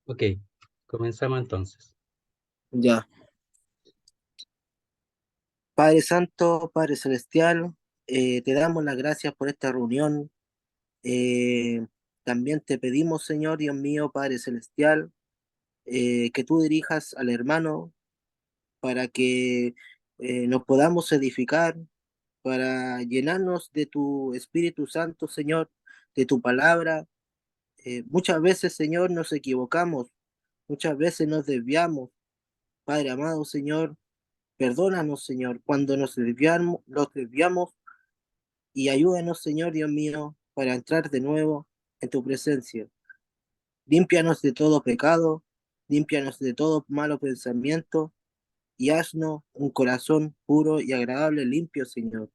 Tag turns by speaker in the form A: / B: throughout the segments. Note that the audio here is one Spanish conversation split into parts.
A: Ok, comenzamos entonces.
B: Ya. Padre Santo, Padre Celestial, te damos las gracias por esta reunión. Eh, También te pedimos, Señor, Dios mío, Padre Celestial, que tú dirijas al hermano para que nos podamos edificar, para llenarnos de tu Espíritu Santo, Señor, de tu palabra. Muchas veces, Señor, nos equivocamos, muchas veces nos desviamos. Padre amado, Señor, perdónanos, Señor, cuando nos desviamos y ayúdanos, Señor Dios mío, para entrar de nuevo en tu presencia. Límpianos de todo pecado, límpianos de todo malo pensamiento y haznos un corazón puro y agradable, limpio, Señor,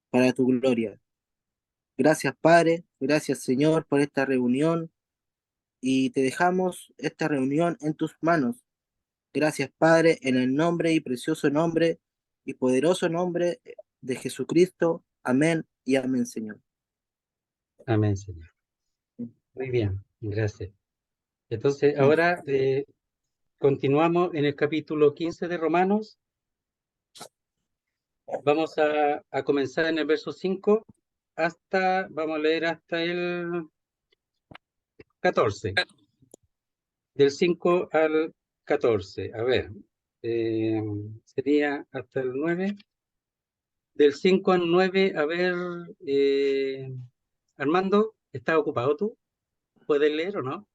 B: para tu gloria. Gracias, Padre, gracias, Señor, por esta reunión y te dejamos esta reunión en tus manos. Gracias, Padre, en el nombre y precioso nombre y poderoso nombre de Jesucristo. Amén y amén, Señor.
A: Amén, Señor. Muy bien, gracias. Entonces, ahora continuamos en el capítulo 15 de Romanos. Vamos a comenzar en el verso 5 vamos a leer hasta el 14. Del 5 al 14. A ver, eh, sería hasta el 9. Del 5 al 9, a ver, Armando, ¿estás ocupado tú? ¿Puedes leer o no?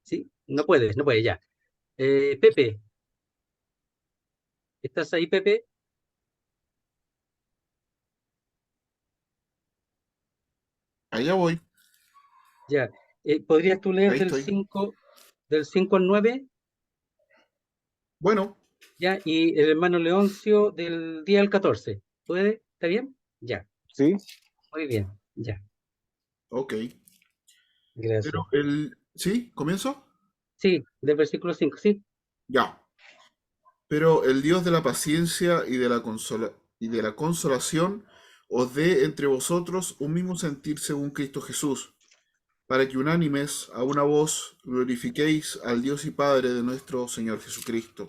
A: Sí, no puedes, ya. Pepe, ¿estás ahí, Pepe?
C: Allá voy,
A: Ya. ¿Podrías tú leer
C: ahí estoy.
A: del 5 al 9?
C: Bueno,
A: Ya, y el hermano Leoncio del 10 al 14. ¿Puede? ¿Está bien? Ya,
D: ¿Sí?
A: muy bien, ya.
C: ok. Pero
A: Gracias.
C: ¿Sí? ¿Comienzo?
A: Sí, del versículo 5, sí.
C: Ya. Pero el Dios de la paciencia y de la consolación os dé entre vosotros un mismo sentir según Cristo Jesús, para que unánimes a una voz glorifiquéis al Dios y Padre de nuestro Señor Jesucristo.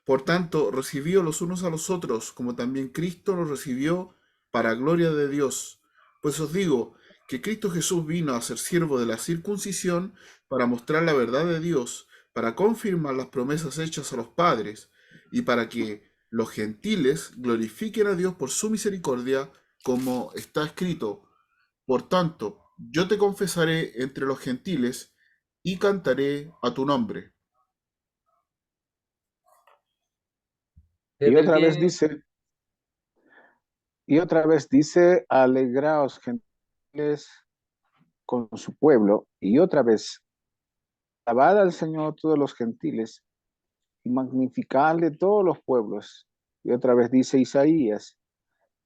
C: Por tanto, recibíos los unos a los otros, como también Cristo nos recibió para gloria de Dios. Pues os digo que Cristo Jesús vino a ser siervo de la circuncisión para mostrar la verdad de Dios, para confirmar las promesas hechas a los padres, y para que los gentiles glorifiquen a Dios por su misericordia, como está escrito. Por tanto, yo te confesaré entre los gentiles y cantaré a tu nombre.
D: Y
A: Desde el
D: otra vez
A: 10,
D: dice, alegraos gentiles con su pueblo. Y otra vez, alabad al Señor todos los gentiles y magnificadle todos los pueblos. Y otra vez dice Isaías,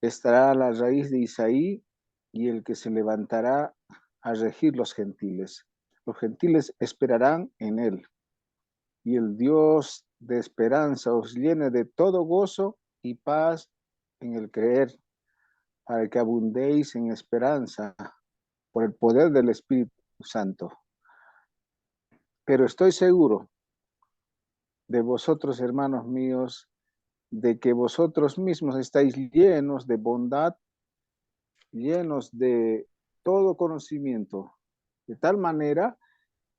D: estará la raíz de Isaí y el que se levantará a regir los gentiles. Los gentiles esperarán en él. Y el Dios de esperanza os llene de todo gozo y paz en el creer, para que abundéis en esperanza por el poder del Espíritu Santo. Pero estoy seguro de vosotros, hermanos míos, de que vosotros mismos estáis llenos de bondad, llenos de todo conocimiento, de tal manera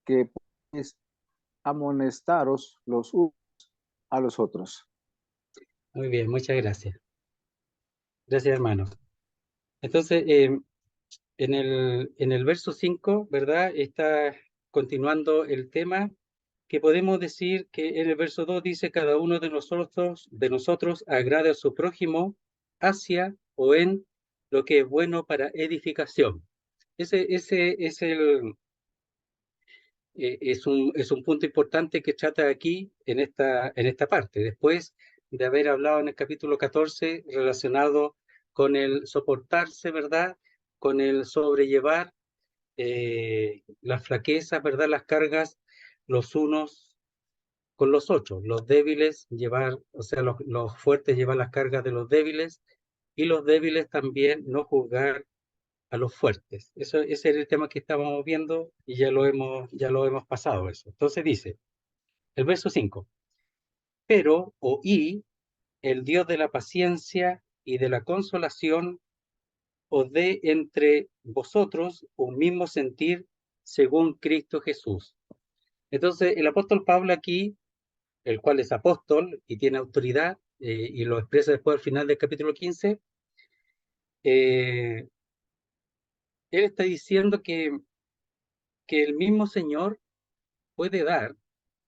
D: que podéis amonestaros los unos a los otros.
A: muy bien, muchas gracias. Gracias, hermano. Entonces, en el verso 5, ¿verdad? Está continuando el tema que podemos decir que en el verso 2 dice, cada uno de nosotros agrade a su prójimo hacia o en lo que es bueno para edificación. Ese es un punto importante que trata aquí en esta parte. Después de haber hablado en el capítulo 14 relacionado con el soportarse, ¿verdad? Con el sobrellevar las flaquezas, ¿verdad? Las cargas los unos con los otros. Los débiles llevar, o sea, los fuertes llevar las cargas de los débiles y los débiles también no juzgar a los fuertes. Ese era el tema que estábamos viendo y ya lo hemos pasado eso. Entonces dice, el verso 5, pero oí el Dios de la paciencia y de la consolación os dé entre vosotros un mismo sentir según Cristo Jesús. Entonces, el apóstol Pablo aquí, el cual es apóstol y tiene autoridad, y lo expresa después al final del capítulo 15, él está diciendo que el mismo Señor puede dar,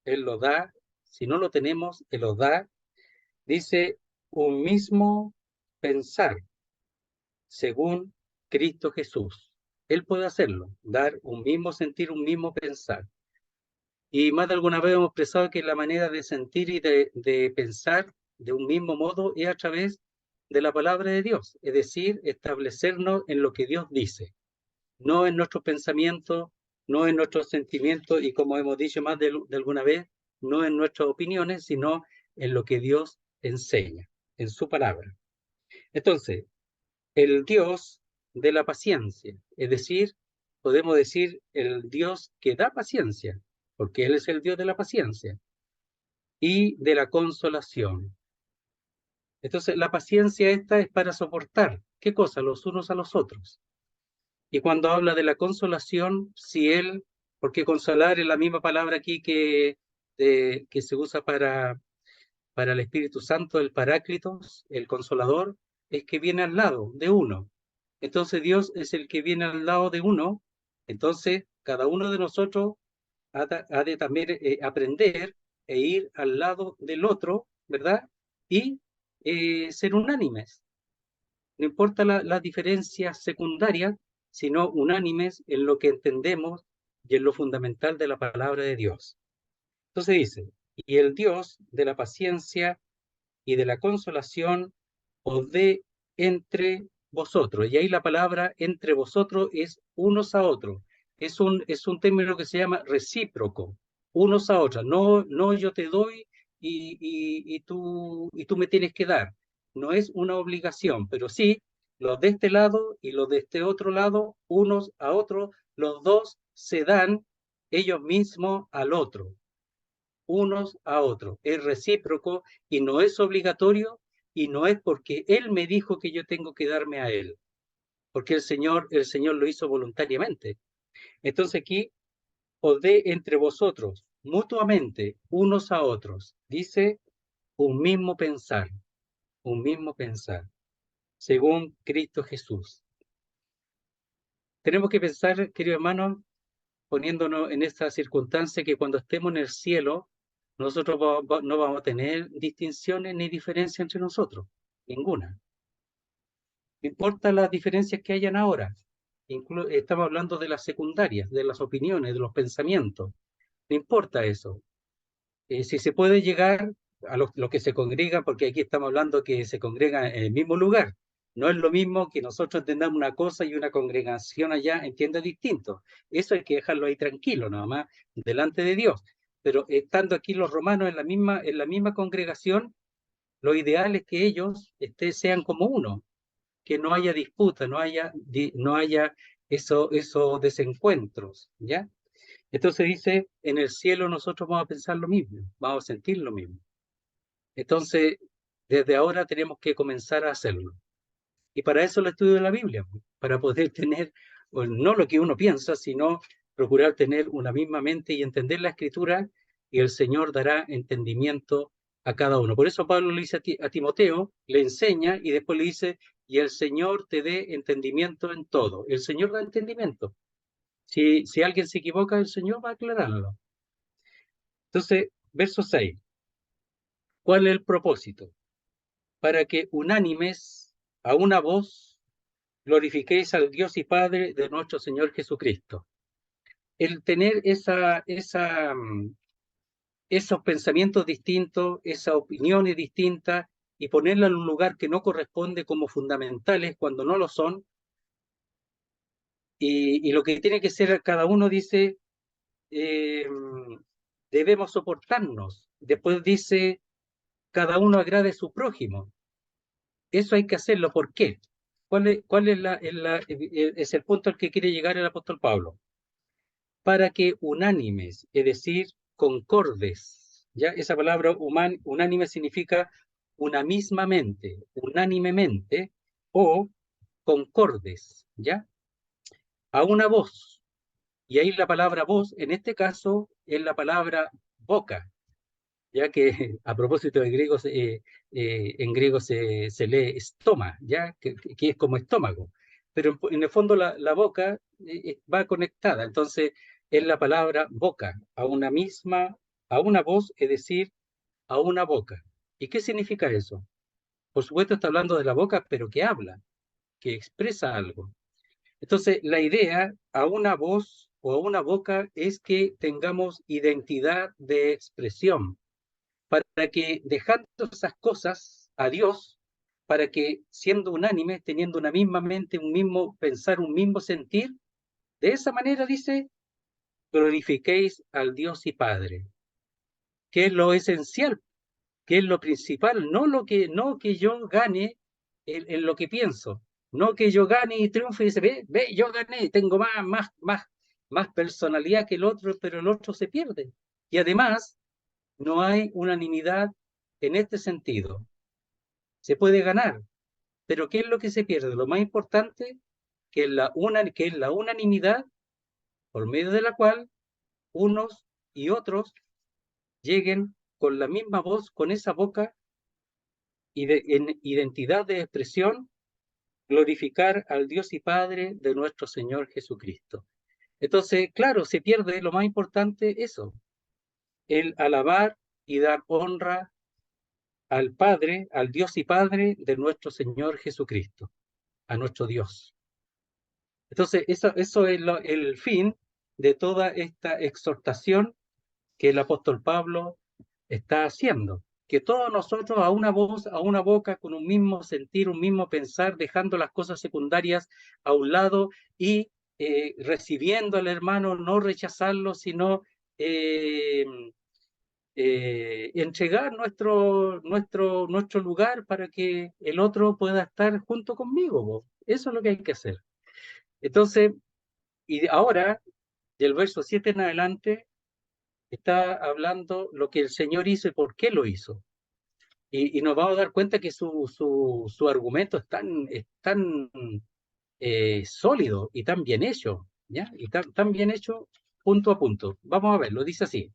A: Él lo da, si no lo tenemos, Él lo da, dice, un mismo pensar según Cristo Jesús. Él puede hacerlo, dar un mismo sentir, un mismo pensar. Y más de alguna vez hemos expresado que la manera de sentir y de pensar de un mismo modo es a través de la palabra de Dios, es decir, establecernos en lo que Dios dice, no en nuestros pensamientos, no en nuestros sentimientos y como hemos dicho más de alguna vez, no en nuestras opiniones, sino en lo que Dios enseña, en su palabra. Entonces, el Dios de la paciencia, es decir, podemos decir el Dios que da paciencia, porque Él es el Dios de la paciencia y de la consolación. Entonces, la paciencia esta es para soportar, ¿qué cosa? Los unos a los otros. Y cuando habla de la consolación, si Él, porque consolar es la misma palabra aquí que se usa para el Espíritu Santo, el Paráclitos, el Consolador, es que viene al lado de uno. Entonces Dios es el que viene al lado de uno. Entonces cada uno de nosotros ha de también aprender e ir al lado del otro, ¿verdad? Y ser unánimes. No importa las diferencias secundarias, sino unánimes en lo que entendemos y en lo fundamental de la palabra de Dios. Entonces dice, y el Dios de la paciencia y de la consolación os dé entre vosotros. Y ahí la palabra entre vosotros es unos a otros. Es un término que se llama recíproco, unos a otros. No, no yo te doy y tú me tienes que dar. No es una obligación, pero sí los de este lado y los de este otro lado, unos a otros, los dos se dan ellos mismos al otro, unos a otros. Es recíproco y no es obligatorio y no es porque Él me dijo que yo tengo que darme a Él, porque el Señor lo hizo voluntariamente. Entonces aquí os dé entre vosotros mutuamente unos a otros, dice un mismo pensar, según Cristo Jesús. Tenemos que pensar, queridos hermanos, poniéndonos en esta circunstancia que cuando estemos en el cielo, nosotros no vamos a tener distinciones ni diferencias entre nosotros, ninguna. No importa las diferencias que hayan ahora, estamos hablando de las secundarias, de las opiniones, de los pensamientos, no importa eso. Si se puede llegar a los que se congregan, porque aquí estamos hablando que se congregan en el mismo lugar, no es lo mismo que nosotros entendamos una cosa y una congregación allá entienda distinto. Eso hay que dejarlo ahí tranquilo, nada más, delante de Dios. Pero estando aquí los romanos en la misma congregación, lo ideal es que ellos sean como uno, que no haya disputa, no haya esos desencuentros, ¿ya? Entonces dice, en el cielo nosotros vamos a pensar lo mismo, vamos a sentir lo mismo. Entonces, desde ahora tenemos que comenzar a hacerlo. Y para eso el estudio de la Biblia, para poder tener, no lo que uno piensa, sino procurar tener una misma mente y entender la Escritura, y el Señor dará entendimiento a cada uno. Por eso Pablo le dice a Timoteo, le enseña y después le dice, y el Señor te dé entendimiento en todo. El Señor da entendimiento. Si alguien se equivoca, el Señor va a aclararlo. Entonces, verso 6. ¿Cuál es el propósito? Para que unánimes a una voz glorifiquéis al Dios y Padre de nuestro Señor Jesucristo. El tener esos pensamientos distintos, esas opiniones distintas y ponerlas en un lugar que no corresponde como fundamentales cuando no lo son, y lo que tiene que ser cada uno dice, debemos soportarnos. Después dice, cada uno agrade a su prójimo. Eso hay que hacerlo. ¿Por qué? es el punto al que quiere llegar el apóstol Pablo? Para que unánimes, es decir, concordes, ¿ya? Esa palabra unánime significa una misma mente, unánimemente, o concordes, ¿ya? A una voz. Y ahí la palabra voz, en este caso, es la palabra boca, ya que a propósito de griego, en griego se lee estoma, ya que es como estómago, pero en el fondo la boca va conectada, entonces es la palabra boca, a una voz, es decir, a una boca. ¿Y qué significa eso? Por supuesto está hablando de la boca, pero que habla, que expresa algo. Entonces la idea a una voz o a una boca es que tengamos identidad de expresión, para que dejando esas cosas a Dios, para que siendo unánimes, teniendo una misma mente, un mismo pensar, un mismo sentir, de esa manera dice, glorifiquéis al Dios y Padre, que es lo esencial, que es lo principal, no que yo gane en lo que pienso, no que yo gane y triunfe y dice, ve, yo gané, tengo más personalidad que el otro, pero el otro se pierde. Y además, no hay unanimidad en este sentido. Se puede ganar, pero ¿qué es lo que se pierde? Lo más importante, que es que es la unanimidad por medio de la cual unos y otros lleguen con la misma voz, con esa boca y en identidad de expresión, glorificar al Dios y Padre de nuestro Señor Jesucristo. Entonces, claro, se pierde lo más importante, eso, el alabar y dar honra al Padre, al Dios y Padre de nuestro Señor Jesucristo, a nuestro Dios. Entonces, eso es el fin de toda esta exhortación que el apóstol Pablo está haciendo. Que todos nosotros a una voz, a una boca, con un mismo sentir, un mismo pensar, dejando las cosas secundarias a un lado y recibiendo al hermano, no rechazarlo, sino eh, entregar nuestro lugar para que el otro pueda estar junto conmigo. ¿Vos? Eso es lo que hay que hacer. Entonces, y ahora, del verso 7 en adelante, está hablando lo que el Señor hizo y por qué lo hizo. Y nos vamos a dar cuenta que su argumento es tan sólido y tan bien hecho, ¿ya? Y tan bien hecho punto a punto. Vamos a ver, lo dice así.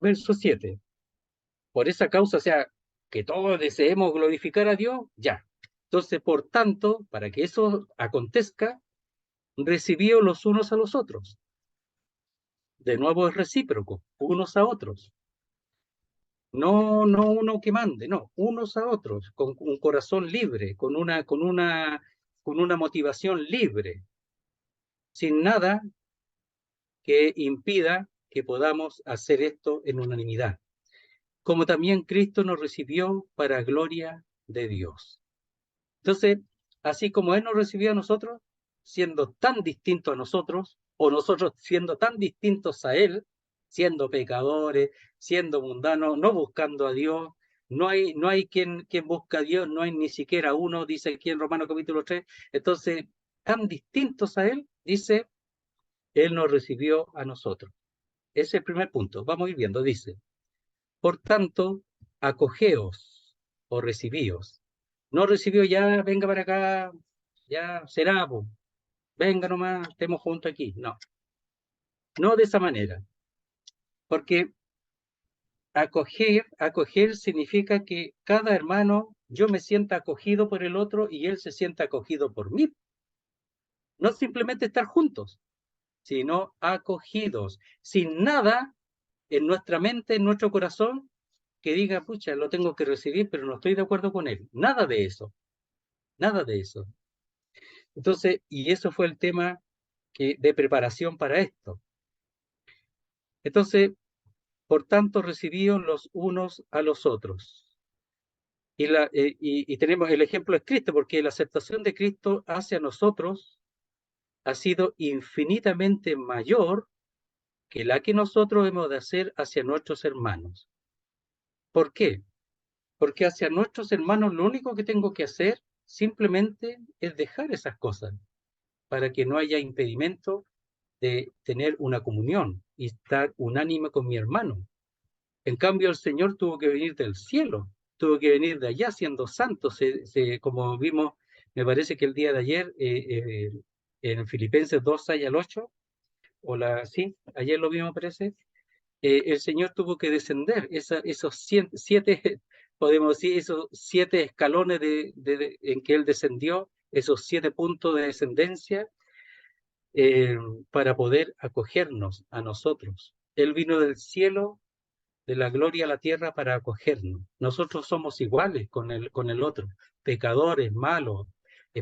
A: Verso 7. Por esa causa, o sea, que todos deseemos glorificar a Dios, ya. Entonces, por tanto, para que eso acontezca, recibíos los unos a los otros. De nuevo es recíproco, unos a otros. No uno que mande, no, unos a otros, con un corazón libre, con una motivación libre, sin nada que impida que podamos hacer esto en unanimidad. Como también Cristo nos recibió para gloria de Dios. Entonces, así como Él nos recibió a nosotros, siendo tan distinto a nosotros, o nosotros siendo tan distintos a Él, siendo pecadores, siendo mundanos, no buscando a Dios, no hay quien busca a Dios, no hay ni siquiera uno, dice aquí en Romanos capítulo 3, entonces, tan distintos a Él, dice, Él nos recibió a nosotros. Ese es el primer punto, vamos a ir viendo, dice, por tanto, acogeos o recibíos. No recibió ya, venga para acá, ya será, po. Venga nomás, estemos juntos aquí. No, no de esa manera. Porque acoger significa que cada hermano, yo me sienta acogido por el otro y él se sienta acogido por mí. No simplemente estar juntos, sino acogidos, sin nada en nuestra mente, en nuestro corazón, que diga, pucha, lo tengo que recibir, pero no estoy de acuerdo con él. Nada de eso, nada de eso. Entonces, y eso fue el tema de preparación para esto. Entonces, por tanto, recibíos los unos a los otros. Y tenemos el ejemplo de Cristo, porque la aceptación de Cristo hacia nosotros ha sido infinitamente mayor que la que nosotros hemos de hacer hacia nuestros hermanos. ¿Por qué? Porque hacia nuestros hermanos lo único que tengo que hacer simplemente es dejar esas cosas para que no haya impedimento de tener una comunión y estar unánime con mi hermano. En cambio, el Señor tuvo que venir del cielo, tuvo que venir de allá siendo santo, como vimos, me parece que el día de ayer, en Filipenses 2, 6 al 8, sí, ayer lo vimos, parece, el Señor tuvo que descender esos siete, podemos decir, esos 7 escalones en que Él descendió, esos 7 puntos de descendencia, para poder acogernos a nosotros. Él vino del cielo, de la gloria a la tierra, para acogernos. Nosotros somos iguales con el otro, pecadores, malos,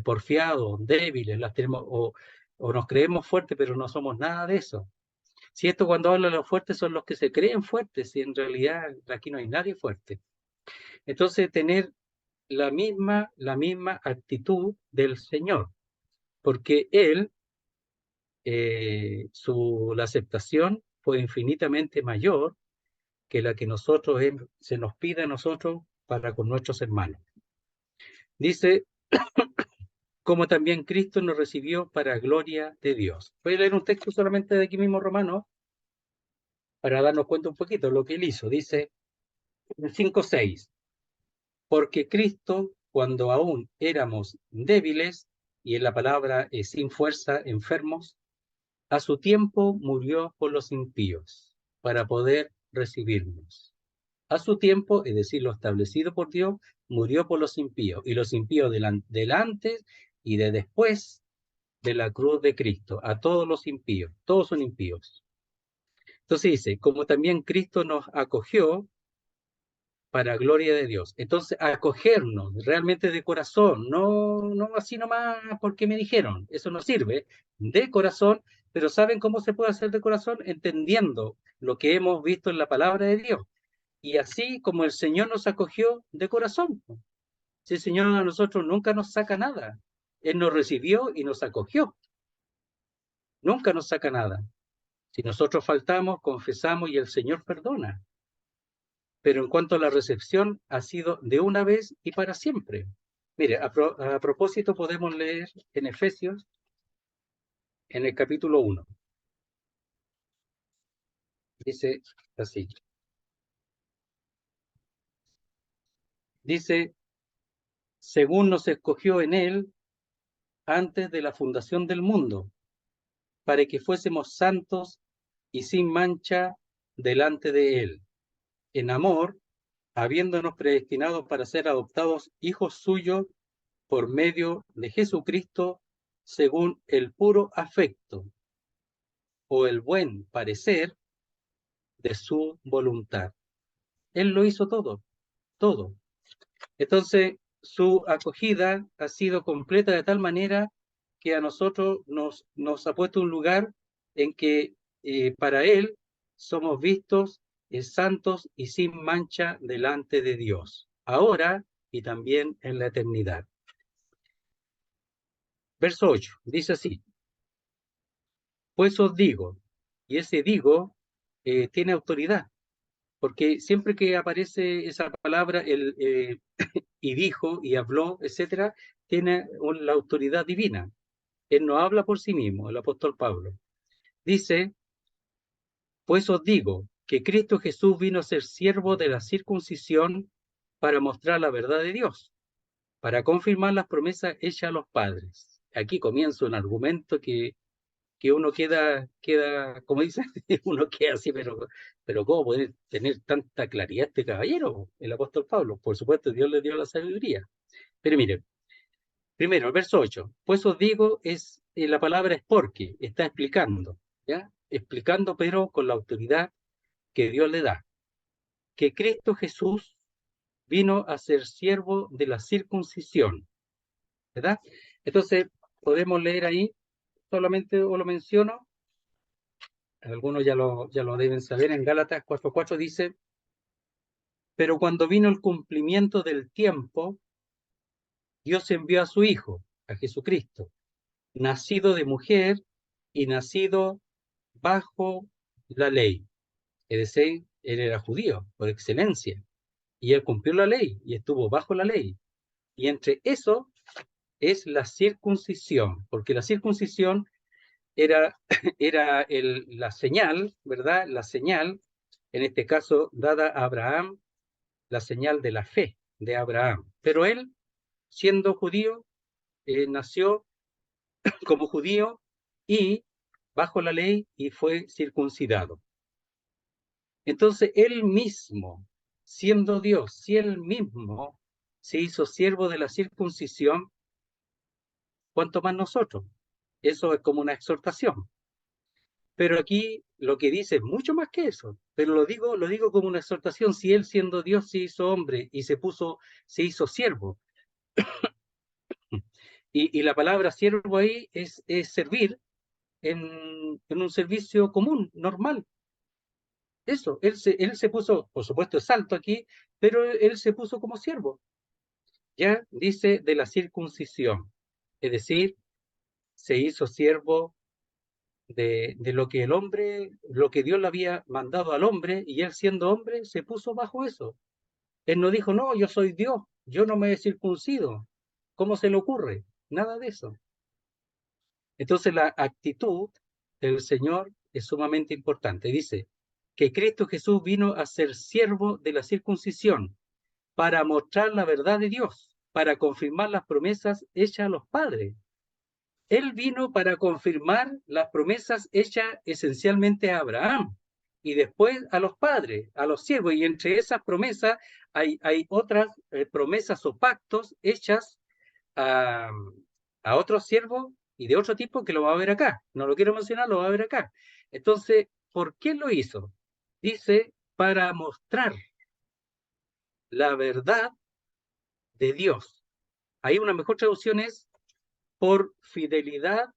A: porfiados, débiles, o nos creemos fuertes, pero no somos nada de eso. Si esto, cuando habla de los fuertes, son los que se creen fuertes, y en realidad aquí no hay nadie fuerte. Entonces, tener la misma actitud del Señor, porque Él, la aceptación fue infinitamente mayor que la que se nos pide a nosotros para con nuestros hermanos. Dice, como también Cristo nos recibió para gloria de Dios. Voy a leer un texto solamente de aquí mismo, Romano, para darnos cuenta un poquito de lo que Él hizo. Dice, en 5:6, porque Cristo, cuando aún éramos débiles, y en la palabra sin fuerza, enfermos, a su tiempo murió por los impíos, para poder recibirnos. A su tiempo, es decir, lo establecido por Dios, murió por los impíos, y los impíos del antes y de después de la cruz de Cristo, a todos los impíos, todos son impíos. Entonces dice, como también Cristo nos acogió para gloria de Dios. Entonces, acogernos realmente de corazón, no así nomás porque me dijeron, eso no sirve, de corazón, pero ¿saben cómo se puede hacer de corazón? Entendiendo lo que hemos visto en la palabra de Dios. Y así como el Señor nos acogió de corazón. Si el Señor a nosotros nunca nos saca nada, Él nos recibió y nos acogió. Nunca nos saca nada. Si nosotros faltamos, confesamos y el Señor perdona. Pero en cuanto a la recepción, ha sido de una vez y para siempre. Mire, a propósito, podemos leer en Efesios, en el capítulo 1. Dice así. Dice, según nos escogió en Él antes de la fundación del mundo, para que fuésemos santos y sin mancha delante de Él, en amor, habiéndonos predestinado para ser adoptados hijos suyos por medio de Jesucristo, según el puro afecto o el buen parecer de su voluntad. Él lo hizo todo, todo. Entonces, su acogida ha sido completa de tal manera que a nosotros nos ha puesto un lugar en que para Él somos vistos santos y sin mancha delante de Dios, ahora y también en la eternidad. Verso 8, dice así, pues os digo, y ese digo tiene autoridad, porque siempre que aparece esa palabra, y dijo, y habló, etcétera, tiene la autoridad divina. Él no habla por sí mismo, el apóstol Pablo. Dice, pues os digo que Cristo Jesús vino a ser siervo de la circuncisión para mostrar la verdad de Dios, para confirmar las promesas hechas a los padres. Aquí comienza un argumento que uno queda, como dice, uno queda así, pero ¿cómo puede tener tanta claridad este caballero, el apóstol Pablo? Por supuesto, Dios le dio la sabiduría. Pero mire, primero, el verso 8, pues os digo, la palabra es porque, está explicando, ¿ya? Explicando, pero con la autoridad que Dios le da, que Cristo Jesús vino a ser siervo de la circuncisión, ¿verdad? Entonces, podemos leer ahí, solamente os lo menciono, algunos ya lo deben saber, en Gálatas 4:4 dice, pero cuando vino el cumplimiento del tiempo, Dios envió a su Hijo, a Jesucristo, nacido de mujer y nacido bajo la ley. Es decir, él era judío por excelencia, y él cumplió la ley y estuvo bajo la ley. Y entre eso es la circuncisión, porque la circuncisión era, era la señal, ¿verdad? La señal, en este caso, dada a Abraham, la señal de la fe de Abraham. Pero él, siendo judío, nació como judío y bajo la ley y fue circuncidado. Entonces él mismo, siendo Dios, si él mismo se hizo siervo de la circuncisión, ¿cuánto más nosotros? Eso es como una exhortación. Pero aquí lo que dice es mucho más que eso. Pero lo digo como una exhortación. Si él siendo Dios se hizo hombre y se hizo siervo. Y la palabra siervo ahí es servir en un servicio común, normal. Eso, él se puso, por supuesto es alto aquí, pero él se puso como siervo. Ya dice de la circuncisión. Es decir, se hizo siervo de lo que el hombre, lo que Dios le había mandado al hombre, y él siendo hombre se puso bajo eso. Él no dijo, no, yo soy Dios, yo no me he circuncido. ¿Cómo se le ocurre? Nada de eso. Entonces la actitud del Señor es sumamente importante. Dice que Cristo Jesús vino a ser siervo de la circuncisión para mostrar la verdad de Dios, para confirmar las promesas hechas a los padres. Él vino para confirmar las promesas hechas esencialmente a Abraham y después a los padres, a los siervos. Y entre esas promesas hay otras promesas o pactos hechas a, a otros siervos y de otro tipo que lo va a ver acá. No lo quiero mencionar, lo va a ver acá. Entonces, ¿por qué lo hizo? Dice, para mostrar la verdad de Dios. Hay una mejor traducción es por fidelidad,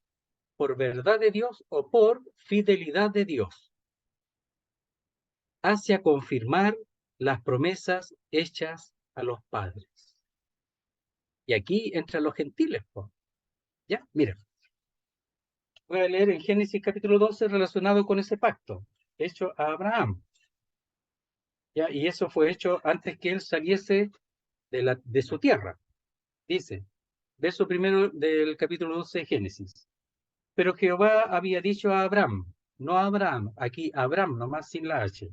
A: por verdad de Dios o por fidelidad de Dios, hacia confirmar las promesas hechas a los padres. Y aquí entran los gentiles. ¿Ya? Mira. Voy a leer en Génesis capítulo 12 relacionado con ese pacto hecho a Abraham. ¿Ya? Y eso fue hecho antes que él saliese de su tierra. Dice, verso primero del capítulo 12 de Génesis. Pero Jehová había dicho a Abraham, no a Abraham, aquí Abraham, nomás sin la H.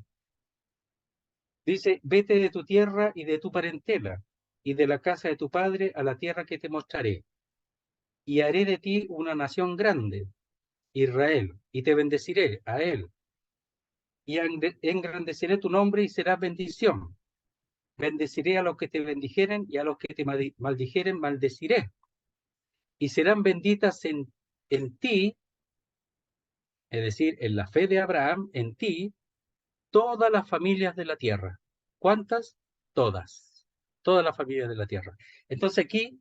A: Dice, vete de tu tierra y de tu parentela, y de la casa de tu padre a la tierra que te mostraré. Y haré de ti una nación grande, Israel, y te bendeciré a él. Y engrandeceré tu nombre y serás bendición. Bendeciré a los que te bendijeren y a los que te maldijeren maldeciré. Y serán benditas en ti, es decir, en la fe de Abraham, en ti, todas las familias de la tierra. ¿Cuántas? Todas. Todas las familias de la tierra. Entonces aquí,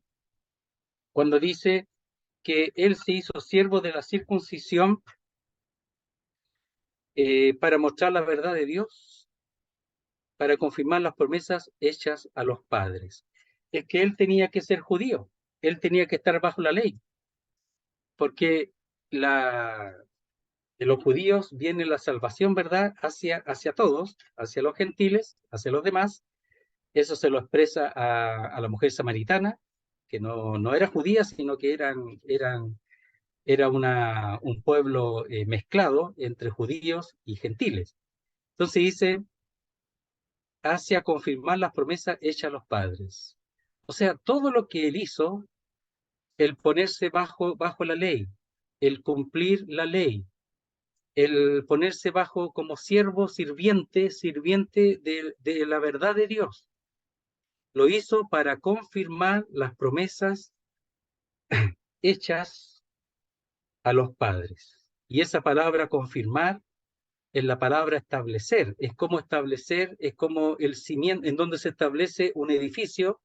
A: cuando dice que él se hizo siervo de la circuncisión para mostrar la verdad de Dios, para confirmar las promesas hechas a los padres. Es que él tenía que ser judío, él tenía que estar bajo la ley, porque de los judíos viene la salvación, ¿verdad? Hacia todos, hacia los gentiles, hacia los demás. Eso se lo expresa a la mujer samaritana, que no era judía, sino que era un pueblo mezclado entre judíos y gentiles. Entonces dice, hacia confirmar las promesas hechas a los padres. O sea, todo lo que él hizo, el ponerse bajo la ley, el cumplir la ley, el ponerse bajo como siervo, sirviente de la verdad de Dios, lo hizo para confirmar las promesas hechas a los padres. Y esa palabra confirmar es la palabra establecer, es como el cimiento, en donde se establece un edificio,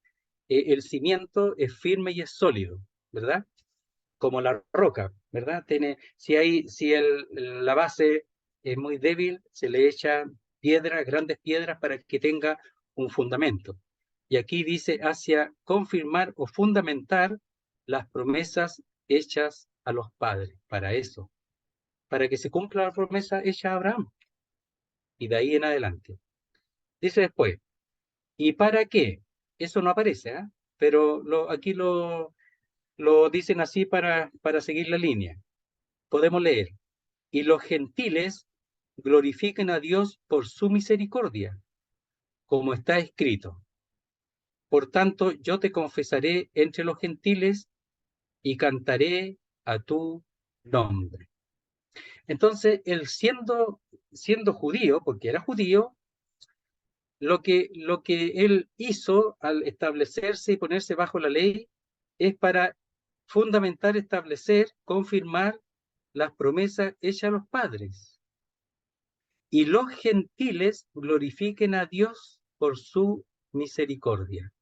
A: el cimiento es firme y es sólido, ¿verdad? Como la roca, ¿verdad? Si la base es muy débil, se le echa grandes piedras para que tenga un fundamento. Y aquí dice hacia confirmar o fundamentar las promesas hechas a los padres, para eso, para que se cumpla la promesa hecha a Abraham. Y de ahí en adelante. Dice después, ¿y para qué? Eso no aparece, ¿eh? Pero aquí lo lo dicen así para seguir la línea. Podemos leer: y los gentiles glorifiquen a Dios por su misericordia, como está escrito. Por tanto, yo te confesaré entre los gentiles y cantaré a tu nombre. Entonces, él siendo judío, porque era judío, lo que él hizo al establecerse y ponerse bajo la ley es para fundamentar, establecer, confirmar las promesas hechas a los padres. Y los gentiles glorifiquen a Dios por su misericordia.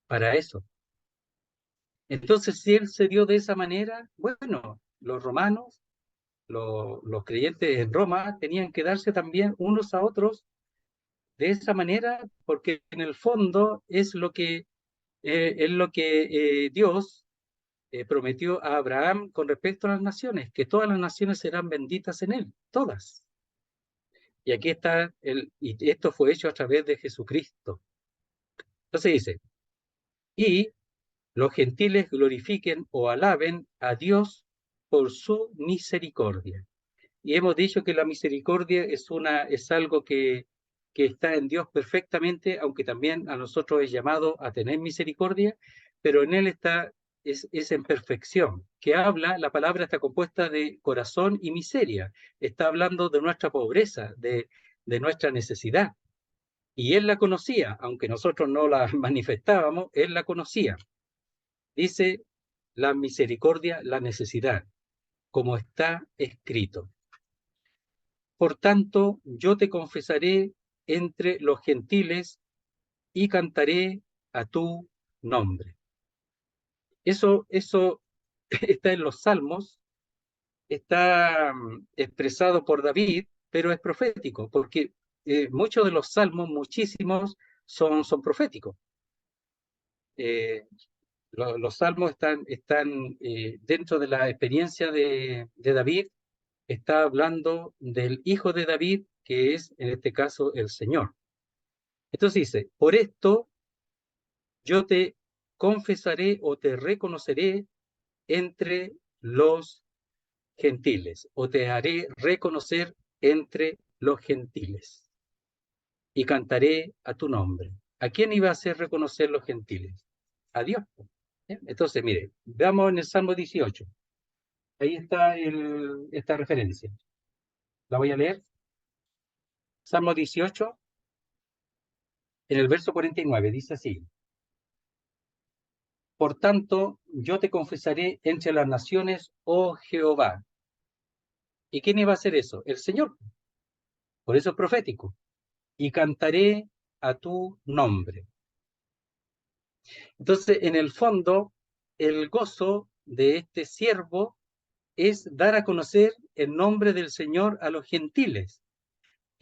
A: Para eso. Entonces, si él se dio de esa manera, bueno, los romanos, los creyentes en Roma, tenían que darse también unos a otros de esa manera, porque en el fondo es lo que Dios prometió a Abraham con respecto a las naciones, que todas las naciones serán benditas en él, todas. Y aquí está, y esto fue hecho a través de Jesucristo. Entonces dice, y los gentiles glorifiquen o alaben a Dios por su misericordia. Y hemos dicho que la misericordia es algo que está en Dios perfectamente, aunque también a nosotros es llamado a tener misericordia, pero en él es en perfección, que habla, la palabra está compuesta de corazón y miseria, está hablando de nuestra pobreza, de nuestra necesidad. Y él la conocía, aunque nosotros no la manifestábamos, él la conocía. Dice la misericordia, la necesidad, como está escrito. Por tanto, yo te confesaré entre los gentiles y cantaré a tu nombre. Eso está en los Salmos, está expresado por David, pero es profético, porque muchos de los salmos, muchísimos, son proféticos. Los salmos están dentro de la experiencia de David, está hablando del hijo de David, que es en este caso el Señor. Entonces dice, por esto yo te confesaré o te reconoceré entre los gentiles, o te haré reconocer entre los gentiles, y cantaré a tu nombre. ¿A quién iba a hacer reconocer los gentiles? A Dios. Entonces, mire, veamos en el Salmo 18. Ahí está esta referencia. La voy a leer. Salmo 18, en el verso 49, dice así. Por tanto, yo te confesaré entre las naciones, oh Jehová. ¿Y quién iba a hacer eso? El Señor. Por eso es profético. Y cantaré a tu nombre. Entonces, en el fondo, el gozo de este siervo es dar a conocer el nombre del Señor a los gentiles.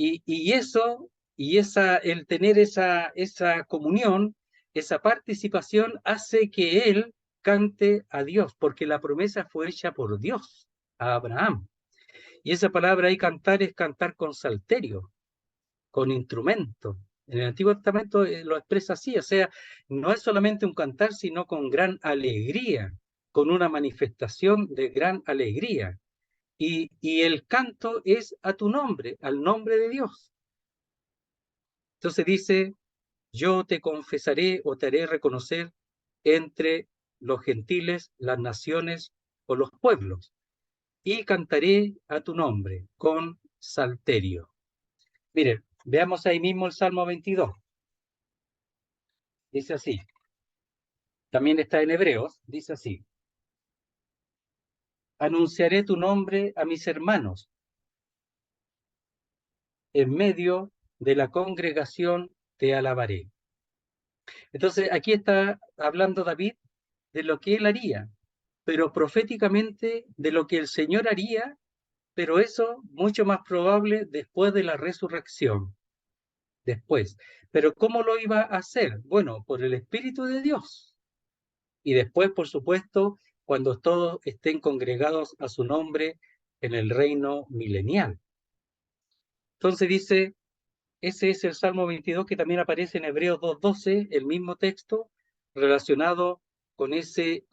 A: Y eso, el tener esa comunión, esa participación, hace que él cante a Dios, porque la promesa fue hecha por Dios a Abraham. Y esa palabra ahí cantar es cantar con salterio, con instrumento. En el Antiguo Testamento lo expresa así, o sea, no es solamente un cantar, sino con gran alegría, con una manifestación de gran alegría. Y el canto es a tu nombre, al nombre de Dios. Entonces dice, yo te confesaré o te haré reconocer entre los gentiles, las naciones o los pueblos, y cantaré a tu nombre con salterio. Miren, veamos ahí mismo el Salmo 22. Dice así. También está en Hebreos, dice así. Anunciaré tu nombre a mis hermanos. En medio de la congregación te alabaré. Entonces, aquí está hablando David de lo que él haría, pero proféticamente de lo que el Señor haría, pero eso mucho más probable después de la resurrección. Después. Pero ¿cómo lo iba a hacer? Bueno, por el Espíritu de Dios. Y después, por supuesto, cuando todos estén congregados a su nombre en el reino milenial. Entonces dice, ese es el Salmo 22 que también aparece en Hebreos 2:12, el mismo texto relacionado dice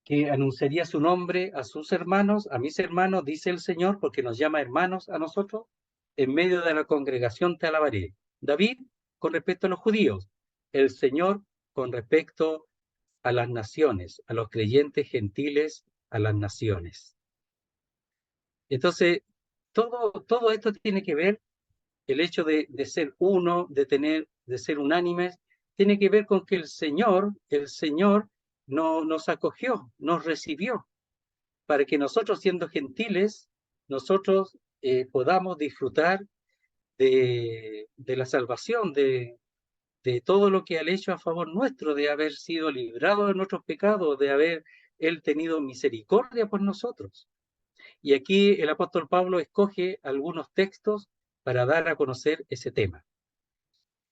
A: que anunciaría su nombre a sus hermanos, a mis hermanos, dice el Señor, porque nos llama hermanos a nosotros, en medio de la congregación te alabaré. David, con respecto a los judíos, el Señor, con respecto a las naciones, a los creyentes gentiles, a las naciones. Entonces, todo esto tiene que ver, el hecho de ser uno, de ser unánimes, tiene que ver con que el Señor nos acogió, nos recibió, para que nosotros, siendo gentiles, nosotros podamos disfrutar de la salvación, de todo lo que Él ha hecho a favor nuestro, de haber sido librados de nuestros pecados, de haber Él tenido misericordia por nosotros. Y aquí el apóstol Pablo escoge algunos textos para dar a conocer ese tema.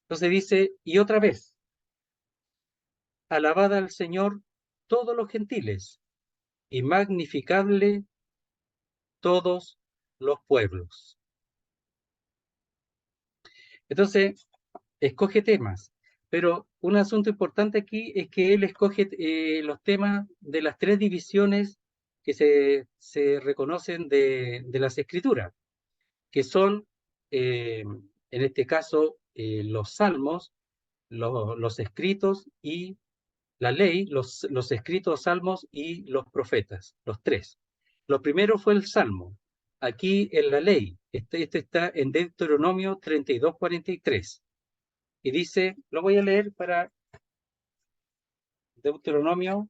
A: Entonces dice, y otra vez, alabad al Señor todos los gentiles, y magnificadle todos los pueblos. Entonces, escoge temas, pero un asunto importante aquí es que él escoge los temas de las tres divisiones que se reconocen de las Escrituras, que son, en este caso, los salmos, los escritos y la ley, los escritos, salmos y los profetas, los tres. Lo primero fue el salmo. Aquí en la ley, este está en Deuteronomio 32:43. Y dice, lo voy a leer para Deuteronomio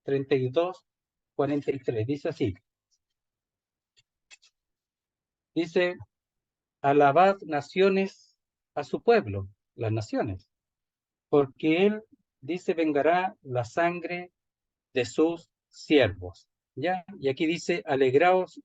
A: 32:43. Dice así. Dice, alabad naciones a su pueblo, las naciones, porque él, dice, vengará la sangre de sus siervos. ¿Ya? Y aquí dice, alegraos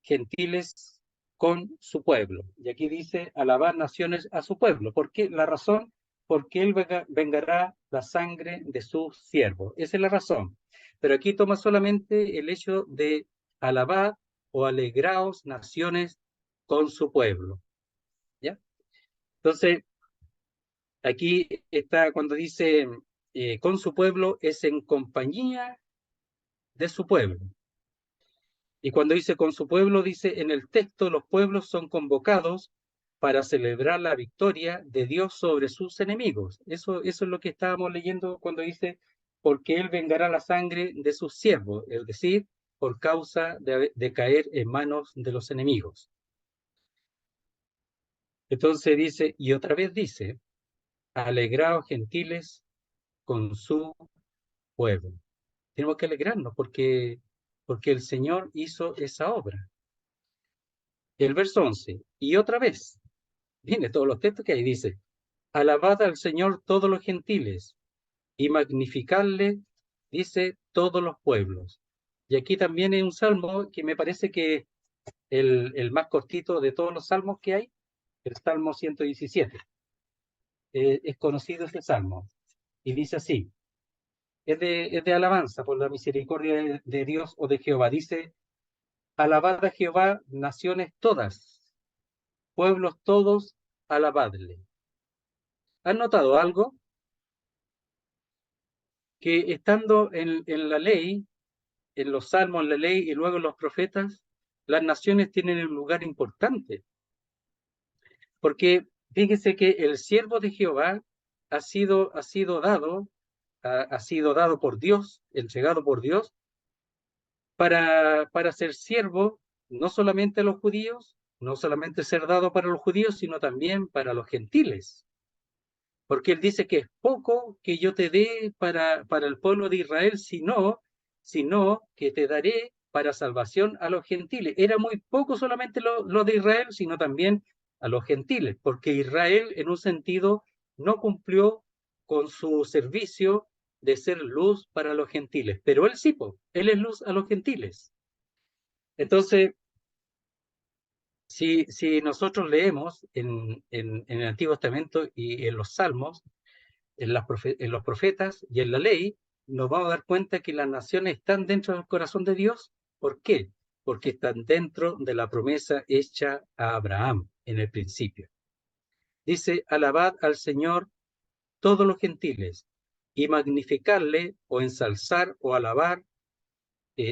A: gentiles con su pueblo. Y aquí dice, alabad naciones a su pueblo. ¿Por qué? La razón, porque él vengará la sangre de sus siervos. Esa es la razón. Pero aquí toma solamente el hecho de alabar o alegraos naciones con su pueblo. ¿Ya? Entonces, aquí está cuando dice con su pueblo, es en compañía de su pueblo. Y cuando dice con su pueblo, dice en el texto, los pueblos son convocados para celebrar la victoria de Dios sobre sus enemigos. Eso es lo que estábamos leyendo cuando dice, porque Él vengará la sangre de sus siervos, es decir, por causa de caer en manos de los enemigos. Entonces dice, y otra vez dice, alegraos gentiles con su pueblo. Tenemos que alegrarnos porque el Señor hizo esa obra. El verso 11, y otra vez, viene todos los textos que hay, dice, alabad al Señor todos los gentiles, y magnificadle, dice, todos los pueblos. Y aquí también hay un salmo que me parece que el más cortito de todos los salmos que hay, el Salmo 117. Es conocido ese salmo, y dice así, es de alabanza por la misericordia de Dios o de Jehová. Dice, alabad a Jehová, naciones todas, pueblos todos, alabadle. ¿Han notado algo? Que estando en la ley, en los salmos, en la ley y luego en los profetas, las naciones tienen un lugar importante. Porque fíjese que el siervo de Jehová ha sido dado por Dios, entregado por Dios, para ser siervo no solamente a los judíos, no solamente ser dado para los judíos, sino también para los gentiles. Porque él dice que es poco que yo te dé para el pueblo de Israel, sino que te daré para salvación a los gentiles. Era muy poco solamente lo de Israel, sino también a los gentiles, porque Israel en un sentido no cumplió con su servicio de ser luz para los gentiles, pero él sí, él es luz a los gentiles. Entonces, si nosotros leemos en el Antiguo Testamento y en los Salmos, en los profetas y en la ley, nos vamos a dar cuenta que las naciones están dentro del corazón de Dios. ¿Por qué? Porque están dentro de la promesa hecha a Abraham en el principio. Dice, alabad al Señor todos los gentiles, y magnificarle o ensalzar o alabar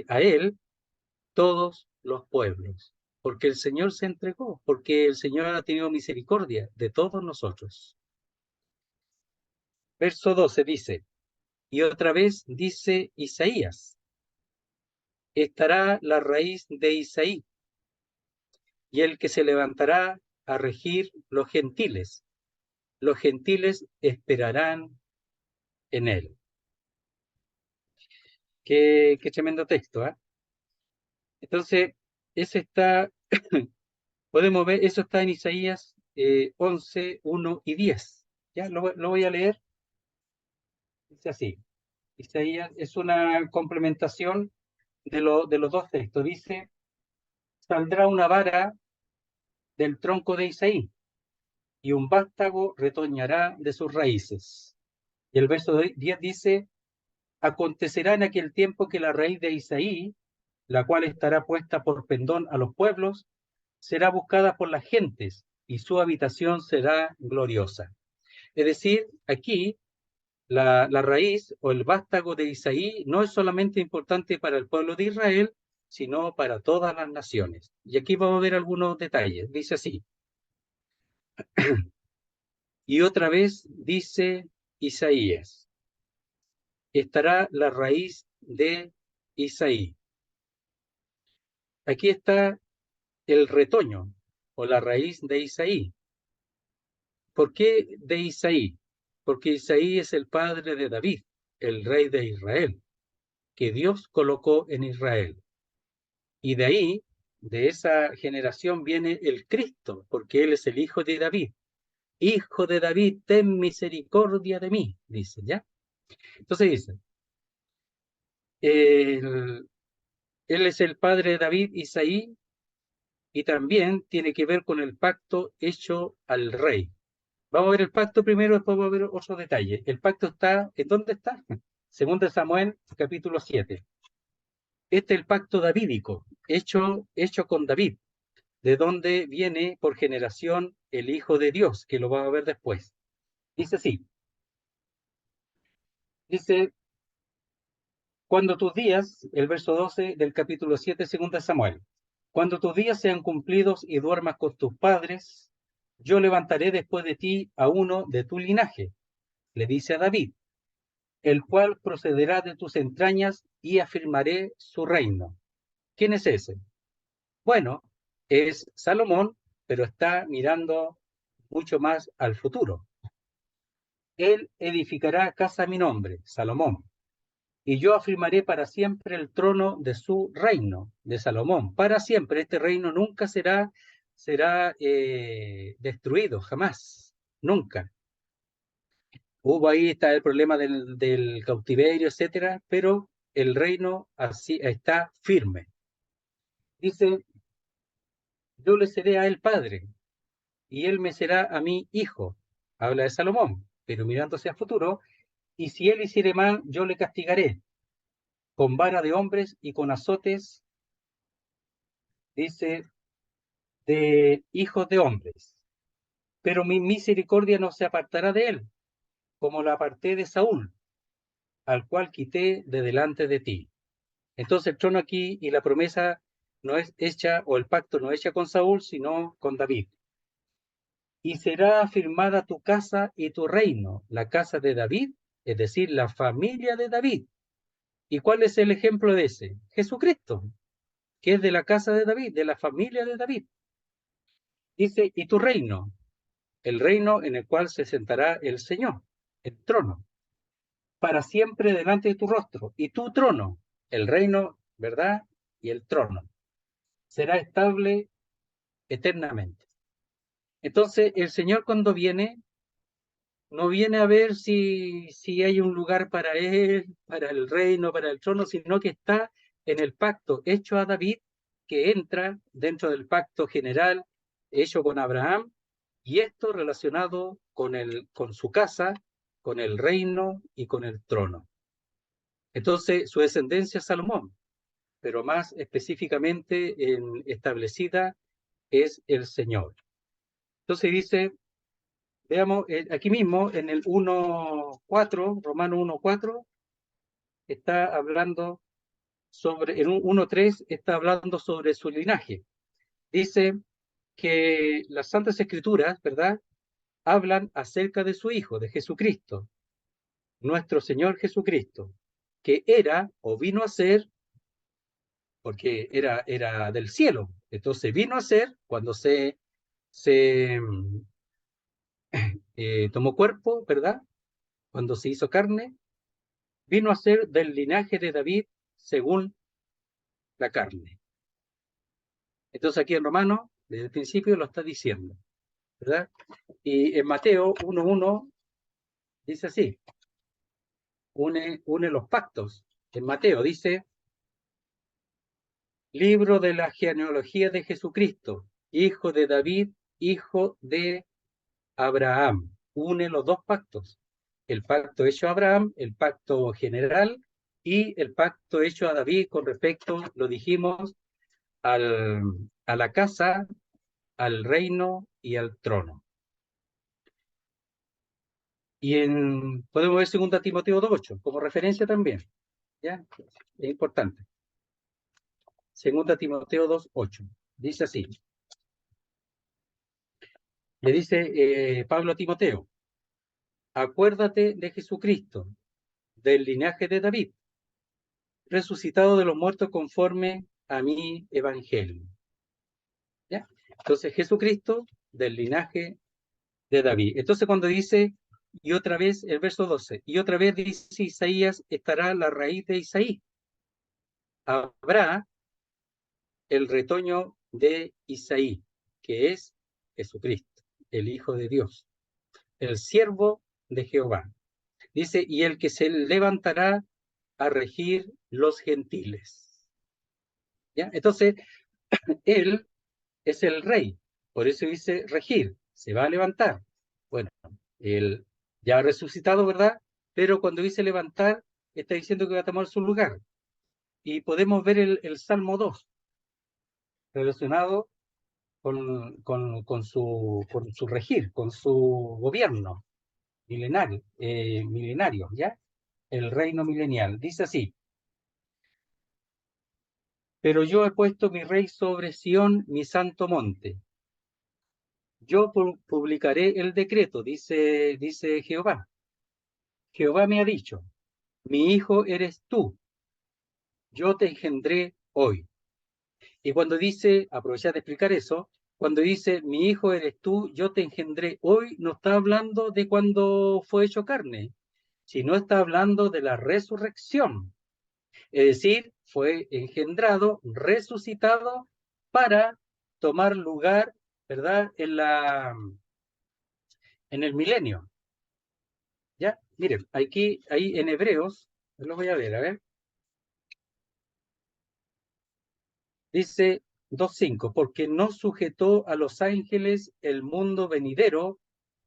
A: a Él todos los pueblos. Porque el Señor se entregó, porque el Señor ha tenido misericordia de todos nosotros. Verso 12 dice, y otra vez dice Isaías, estará la raíz de Isaí, y el que se levantará a regir los gentiles esperarán en él. Qué tremendo texto, ¿eh? Entonces, ese está, podemos ver, eso está en Isaías 11, 1 y 10. Ya lo voy a leer. Dice así. Isaías es una complementación de los dos textos. Dice, saldrá una vara del tronco de Isaí, y un vástago retoñará de sus raíces. Y el verso 10 dice, acontecerá en aquel tiempo que la raíz de Isaí, la cual estará puesta por pendón a los pueblos, será buscada por las gentes, y su habitación será gloriosa. Es decir, aquí la raíz o el vástago de Isaí no es solamente importante para el pueblo de Israel, sino para todas las naciones. Y aquí vamos a ver algunos detalles. Dice así. Y otra vez dice Isaías, estará la raíz de Isaí. Aquí está el retoño o la raíz de Isaí. ¿Por qué de Isaí? Porque Isaí es el padre de David, el rey de Israel, que Dios colocó en Israel. Y de ahí, de esa generación, viene el Cristo, porque él es el hijo de David. Hijo de David, ten misericordia de mí, dice, ¿ya? Entonces dice, él es el padre de David, Isaí, y también tiene que ver con el pacto hecho al rey. Vamos a ver el pacto primero, después vamos a ver otro detalle. El pacto está, ¿en dónde está? Según de Samuel, capítulo 7. Este es el pacto davídico, hecho con David, de donde viene por generación el Hijo de Dios, que lo vamos a ver después. Dice así, dice, cuando tus días, el verso 12 del capítulo 7, según de Samuel, cuando tus días sean cumplidos y duermas con tus padres, yo levantaré después de ti a uno de tu linaje, le dice a David, el cual procederá de tus entrañas y afirmaré su reino. ¿Quién es ese? Bueno, es Salomón, pero está mirando mucho más al futuro. Él edificará casa a mi nombre, Salomón, y yo afirmaré para siempre el trono de su reino, de Salomón. Para siempre, este reino nunca será destruido, jamás, nunca. Hubo ahí está el problema del cautiverio, etcétera, pero el reino así está firme. Dice, yo le seré a él padre, y él me será a mí hijo. Habla de Salomón, pero mirando hacia el futuro, y si él hiciere mal, yo le castigaré con vara de hombres y con azotes, dice, de hijos de hombres. Pero mi misericordia no se apartará de él, como la aparté de Saúl, al cual quité de delante de ti. Entonces el trono aquí y la promesa no es hecha, o el pacto no es hecha con Saúl, sino con David. Y será afirmada tu casa y tu reino, la casa de David, es decir, la familia de David. ¿Y cuál es el ejemplo de ese? Jesucristo, que es de la casa de David, de la familia de David. Dice, y tu reino, el reino en el cual se sentará el Señor, el trono, para siempre delante de tu rostro. Y tu trono, el reino, ¿verdad? Y el trono, será estable eternamente. Entonces, el Señor cuando viene, no viene a ver si hay un lugar para él, para el reino, para el trono, sino que está en el pacto hecho a David, que entra dentro del pacto general hecho con Abraham, y esto relacionado con su casa, con el reino y con el trono. Entonces, su descendencia es Salomón, pero más específicamente establecida es el Señor. Entonces dice, Veamos, aquí mismo en el 1.4, Romano 1.4, está hablando sobre, en un 1.3 está hablando sobre su linaje. Dice que las Santas Escrituras, ¿verdad?, hablan acerca de su Hijo, de Jesucristo, nuestro Señor Jesucristo, que era o vino a ser, porque era del cielo, entonces vino a ser cuando se tomó cuerpo, ¿verdad? Cuando se hizo carne, vino a ser del linaje de David según la carne. Entonces aquí en Romano, desde el principio lo está diciendo, ¿verdad? Y en Mateo 1.1 dice así, une los pactos. En Mateo dice, libro de la genealogía de Jesucristo, hijo de David, hijo de Abraham. Une los dos pactos. El pacto hecho a Abraham, el pacto general, y el pacto hecho a David con respecto, lo dijimos, a la casa, al reino y al trono. Y podemos ver 2 Timoteo 2.8 como referencia también. ¿Ya? Es importante. 2 Timoteo 2.8. Dice así. Le dice Pablo a Timoteo, acuérdate de Jesucristo, del linaje de David, resucitado de los muertos conforme a mi evangelio. ¿Ya? Entonces Jesucristo del linaje de David. Entonces cuando dice, y otra vez, el verso 12, y otra vez dice Isaías, estará la raíz de Isaí. Habrá el retoño de Isaí, que es Jesucristo, el Hijo de Dios, el siervo de Jehová. Dice, y el que se levantará a regir los gentiles. ¿Ya? Entonces, él es el rey, por eso dice regir, se va a levantar. Bueno, él ya ha resucitado, ¿verdad? Pero cuando dice levantar, está diciendo que va a tomar su lugar. Y podemos ver el Salmo 2, relacionado con su regir, con su gobierno milenario, ¿ya? El reino milenial. Dice así, pero yo he puesto mi rey sobre Sión, mi santo monte. Yo publicaré el decreto, dice Jehová. Jehová me ha dicho, mi hijo eres tú, yo te engendré hoy. Y cuando dice, aprovechar de explicar eso, cuando dice, mi hijo eres tú, yo te engendré hoy, no está hablando de cuando fue hecho carne, sino está hablando de la resurrección. Es decir, fue engendrado, resucitado para tomar lugar, ¿verdad?, en el milenio. ¿Ya? Miren, aquí, ahí en Hebreos, lo voy a ver. Dice 2.5, porque no sujetó a los ángeles el mundo venidero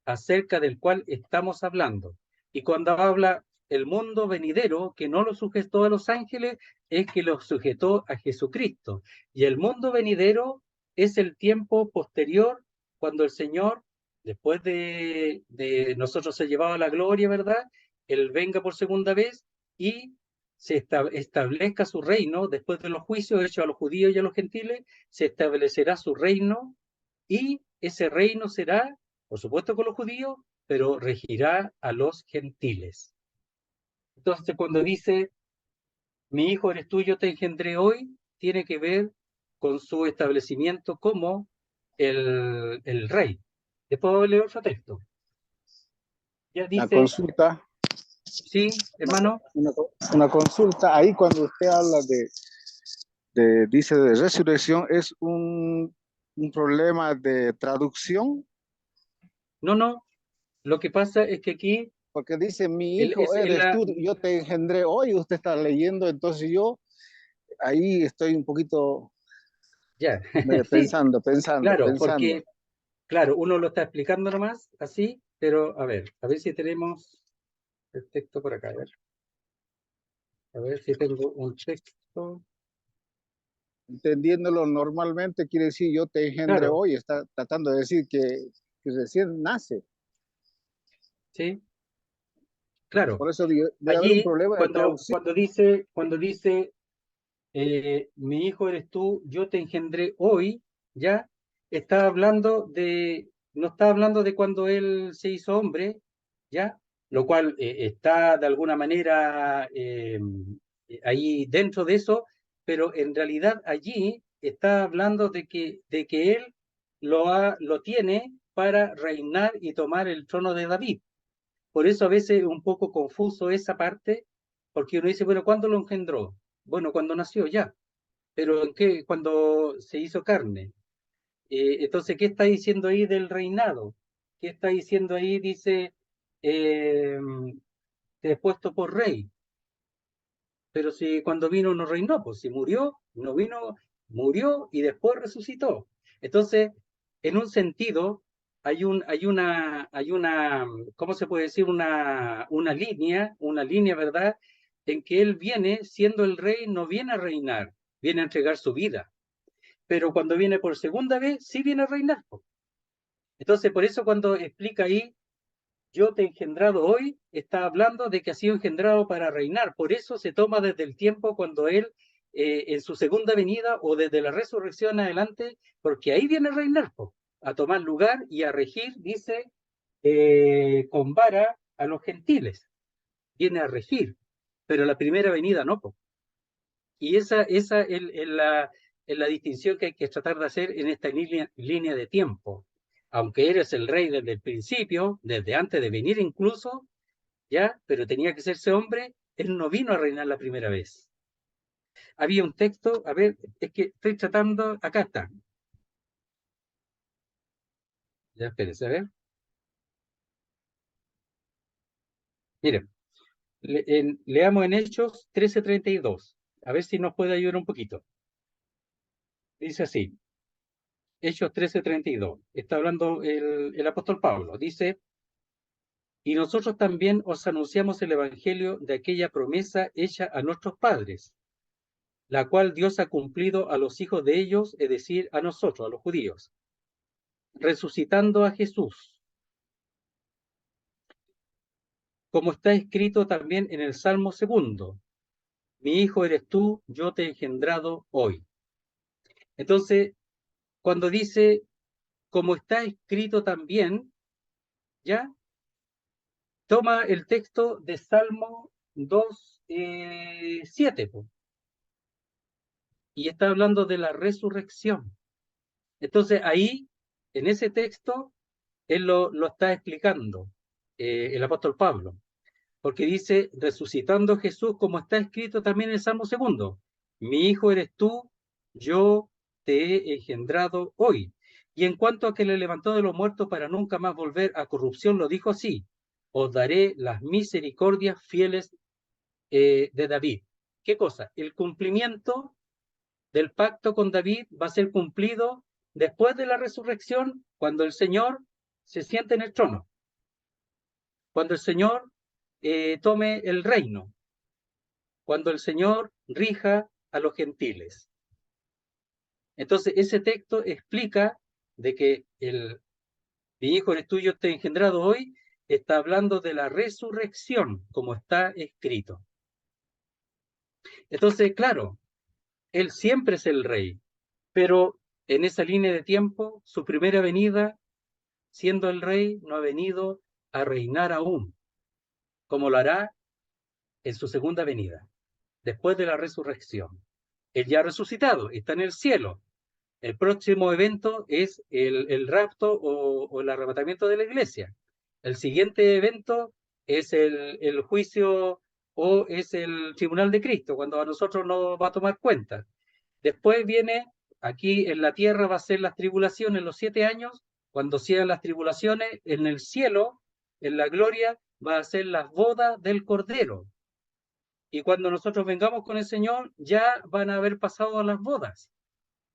A: acerca del cual estamos hablando. Y cuando habla el mundo venidero, que no lo sujetó a los ángeles, es que lo sujetó a Jesucristo. Y el mundo venidero es el tiempo posterior, cuando el Señor, después de nosotros se llevaba a la gloria, ¿verdad? Él venga por segunda vez y se establezca su reino, después de los juicios hechos a los judíos y a los gentiles, se establecerá su reino, y ese reino será, por supuesto, con los judíos, pero regirá a los gentiles. Entonces, cuando dice, mi hijo eres tú, yo te engendré hoy, tiene que ver con su establecimiento como el rey. Después voy a leer otro texto. Ya
D: La
A: dice,
D: consulta,
A: sí, hermano.
D: una consulta, ahí cuando usted habla dice de resurrección, ¿es un problema de traducción?
A: No, lo que pasa es que aquí
D: Porque dice, mi hijo
A: es
D: eres tú, yo te engendré hoy, usted está leyendo, entonces yo ahí estoy un poquito
A: ya, sí,
D: pensando.
A: claro, porque, claro, uno lo está explicando nomás, así, pero a ver si tenemos el texto por acá, a ver si tengo un texto.
D: Entendiéndolo normalmente quiere decir yo te engendré
A: Claro,
D: hoy, está tratando de decir que recién nace.
A: ¿sí? Claro,
D: Por eso debe haber un
A: allí
D: problema de
A: cuando,
D: traducción.
A: cuando dice mi hijo eres tú, yo te engendré hoy, ya está hablando no está hablando de cuando él se hizo hombre, ya, lo cual está de alguna manera ahí dentro de eso, pero en realidad allí está hablando de que él lo tiene para reinar y tomar el trono de David. Por eso a veces es un poco confuso esa parte, porque uno dice, bueno, ¿cuándo lo engendró? Bueno, cuando nació ya, pero ¿en qué? Cuando se hizo carne. Entonces, ¿qué está diciendo ahí del reinado? ¿Qué está diciendo ahí? Dice, eh, te he puesto por rey, pero si cuando vino no reinó, pues si murió, no vino, murió y después resucitó. Entonces, en un sentido, hay una, ¿cómo se puede decir? Una línea, ¿verdad? En que él viene, siendo el rey, no viene a reinar, viene a entregar su vida. Pero cuando viene por segunda vez, sí viene a reinar, pues. Entonces, por eso cuando explica ahí yo te he engendrado hoy, está hablando de que ha sido engendrado para reinar. Por eso se toma desde el tiempo cuando él, en su segunda venida o desde la resurrección adelante, porque ahí viene a reinar, po, a tomar lugar y a regir, dice, con vara a los gentiles. Viene a regir, pero la primera venida no, po. Y esa es la distinción que hay que tratar de hacer en esta línea de tiempo. Aunque eres el rey desde el principio, desde antes de venir incluso, ¿ya? Pero tenía que serse hombre, él no vino a reinar la primera vez. Había un texto, a ver, es que estoy tratando, acá está. Ya, espérense, a ver. Miren, leamos en Hechos 13:32, a ver si nos puede ayudar un poquito. Dice así, Hechos 13:32, está hablando el apóstol Pablo, dice, y nosotros también os anunciamos el evangelio de aquella promesa hecha a nuestros padres, la cual Dios ha cumplido a los hijos de ellos, es decir, a nosotros, a los judíos, resucitando a Jesús, como está escrito también en el Salmo 2, mi hijo eres tú, yo te he engendrado hoy. Entonces, cuando dice, como está escrito también, ya toma el texto de Salmo 2, 7, y está hablando de la resurrección. Entonces, ahí, en ese texto, él lo está explicando, el apóstol Pablo. Porque dice, resucitando Jesús, como está escrito también en el Salmo 2, mi hijo eres tú, yo te he engendrado hoy. Y en cuanto a que le levantó de los muertos para nunca más volver a corrupción, lo dijo así, os daré las misericordias fieles de David. ¿Qué cosa? El cumplimiento del pacto con David va a ser cumplido después de la resurrección, cuando el Señor se siente en el trono, cuando el Señor tome el reino, cuando el Señor rija a los gentiles. Entonces, ese texto explica de que mi hijo eres tuyo, te he engendrado hoy, está hablando de la resurrección, como está escrito. Entonces, claro, él siempre es el rey, pero en esa línea de tiempo, su primera venida, siendo el rey, no ha venido a reinar aún, como lo hará en su segunda venida, después de la resurrección. Él ya ha resucitado, está en el cielo. El próximo evento es el rapto o el arrebatamiento de la iglesia. El siguiente evento es el juicio o es el tribunal de Cristo, cuando a nosotros nos va a tomar cuenta. Después viene, aquí en la tierra va a ser las tribulaciones, los 7 años, cuando sean las tribulaciones, en el cielo, en la gloria, va a ser las bodas del Cordero. Y cuando nosotros vengamos con el Señor, ya van a haber pasado las bodas.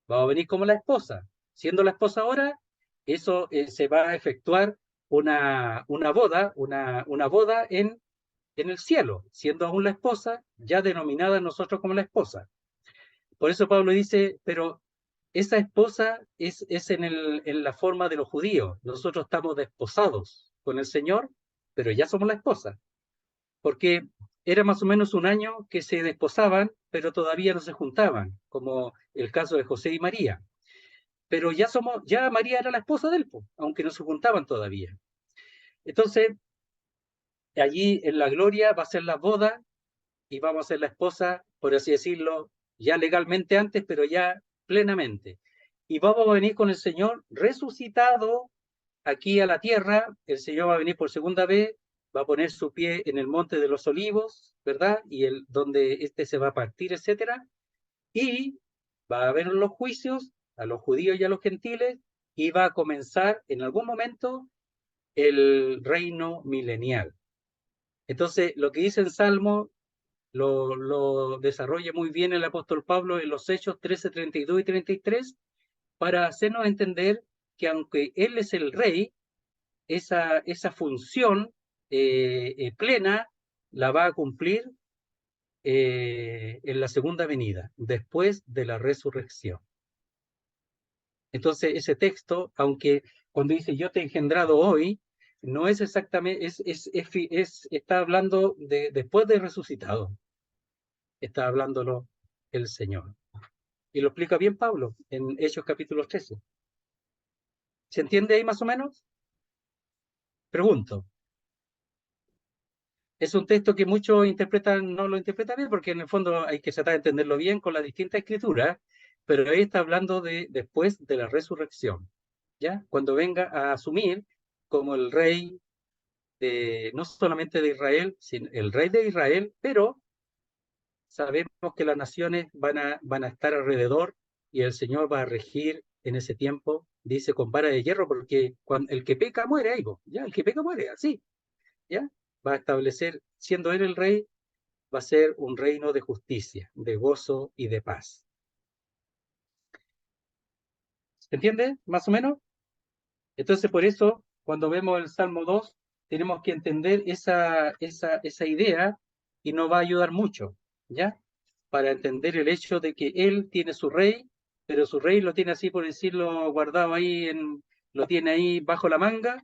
A: Vamos a venir como la esposa. Siendo la esposa ahora, eso se va a efectuar una boda, una boda en el cielo, siendo aún la esposa, ya denominada nosotros como la esposa. Por eso Pablo dice, pero esa esposa es en la forma de los judíos. Nosotros estamos desposados con el Señor, pero ya somos la esposa, porque era más o menos un año que se desposaban, pero todavía no se juntaban, como el caso de José y María. Pero ya María era la esposa de él, aunque no se juntaban todavía. Entonces, allí en la gloria va a ser la boda y vamos a ser la esposa, por así decirlo, ya legalmente antes, pero ya plenamente. Y vamos a venir con el Señor resucitado aquí a la tierra. El Señor va a venir por segunda vez, va a poner su pie en el monte de los olivos, ¿verdad? Y donde este se va a partir, etcétera. Y va a haber los juicios a los judíos y a los gentiles, y va a comenzar en algún momento el reino milenial. Entonces, lo que dice el Salmo lo desarrolla muy bien el apóstol Pablo en los Hechos 13, 32 y 33, para hacernos entender que aunque Él es el rey, esa función plena la va a cumplir en la segunda venida, después de la resurrección. Entonces, ese texto, aunque cuando dice yo te he engendrado hoy, no es exactamente, está hablando de después de resucitado, está hablándolo el Señor. Y lo explica bien Pablo en Hechos capítulo 13. ¿Se entiende ahí más o menos? Pregunto. Es un texto que muchos interpretan, no lo interpretan bien, porque en el fondo hay que tratar de entenderlo bien con las distintas escrituras, pero ahí está hablando de después de la resurrección, ¿ya? Cuando venga a asumir como el rey no solamente de Israel, sino el rey de Israel, pero sabemos que las naciones van a estar alrededor y el Señor va a regir en ese tiempo, dice, con vara de hierro, porque cuando el que peca muere, ahí, ya, el que peca muere, así, ya, va a establecer, siendo él el rey, va a ser un reino de justicia, de gozo y de paz. ¿Se entiende? Más o menos. Entonces, por eso, cuando vemos el Salmo 2, tenemos que entender esa idea y nos va a ayudar mucho, ¿ya? Para entender el hecho de que él tiene su rey, pero su rey lo tiene así, por decirlo, guardado ahí, lo tiene ahí bajo la manga,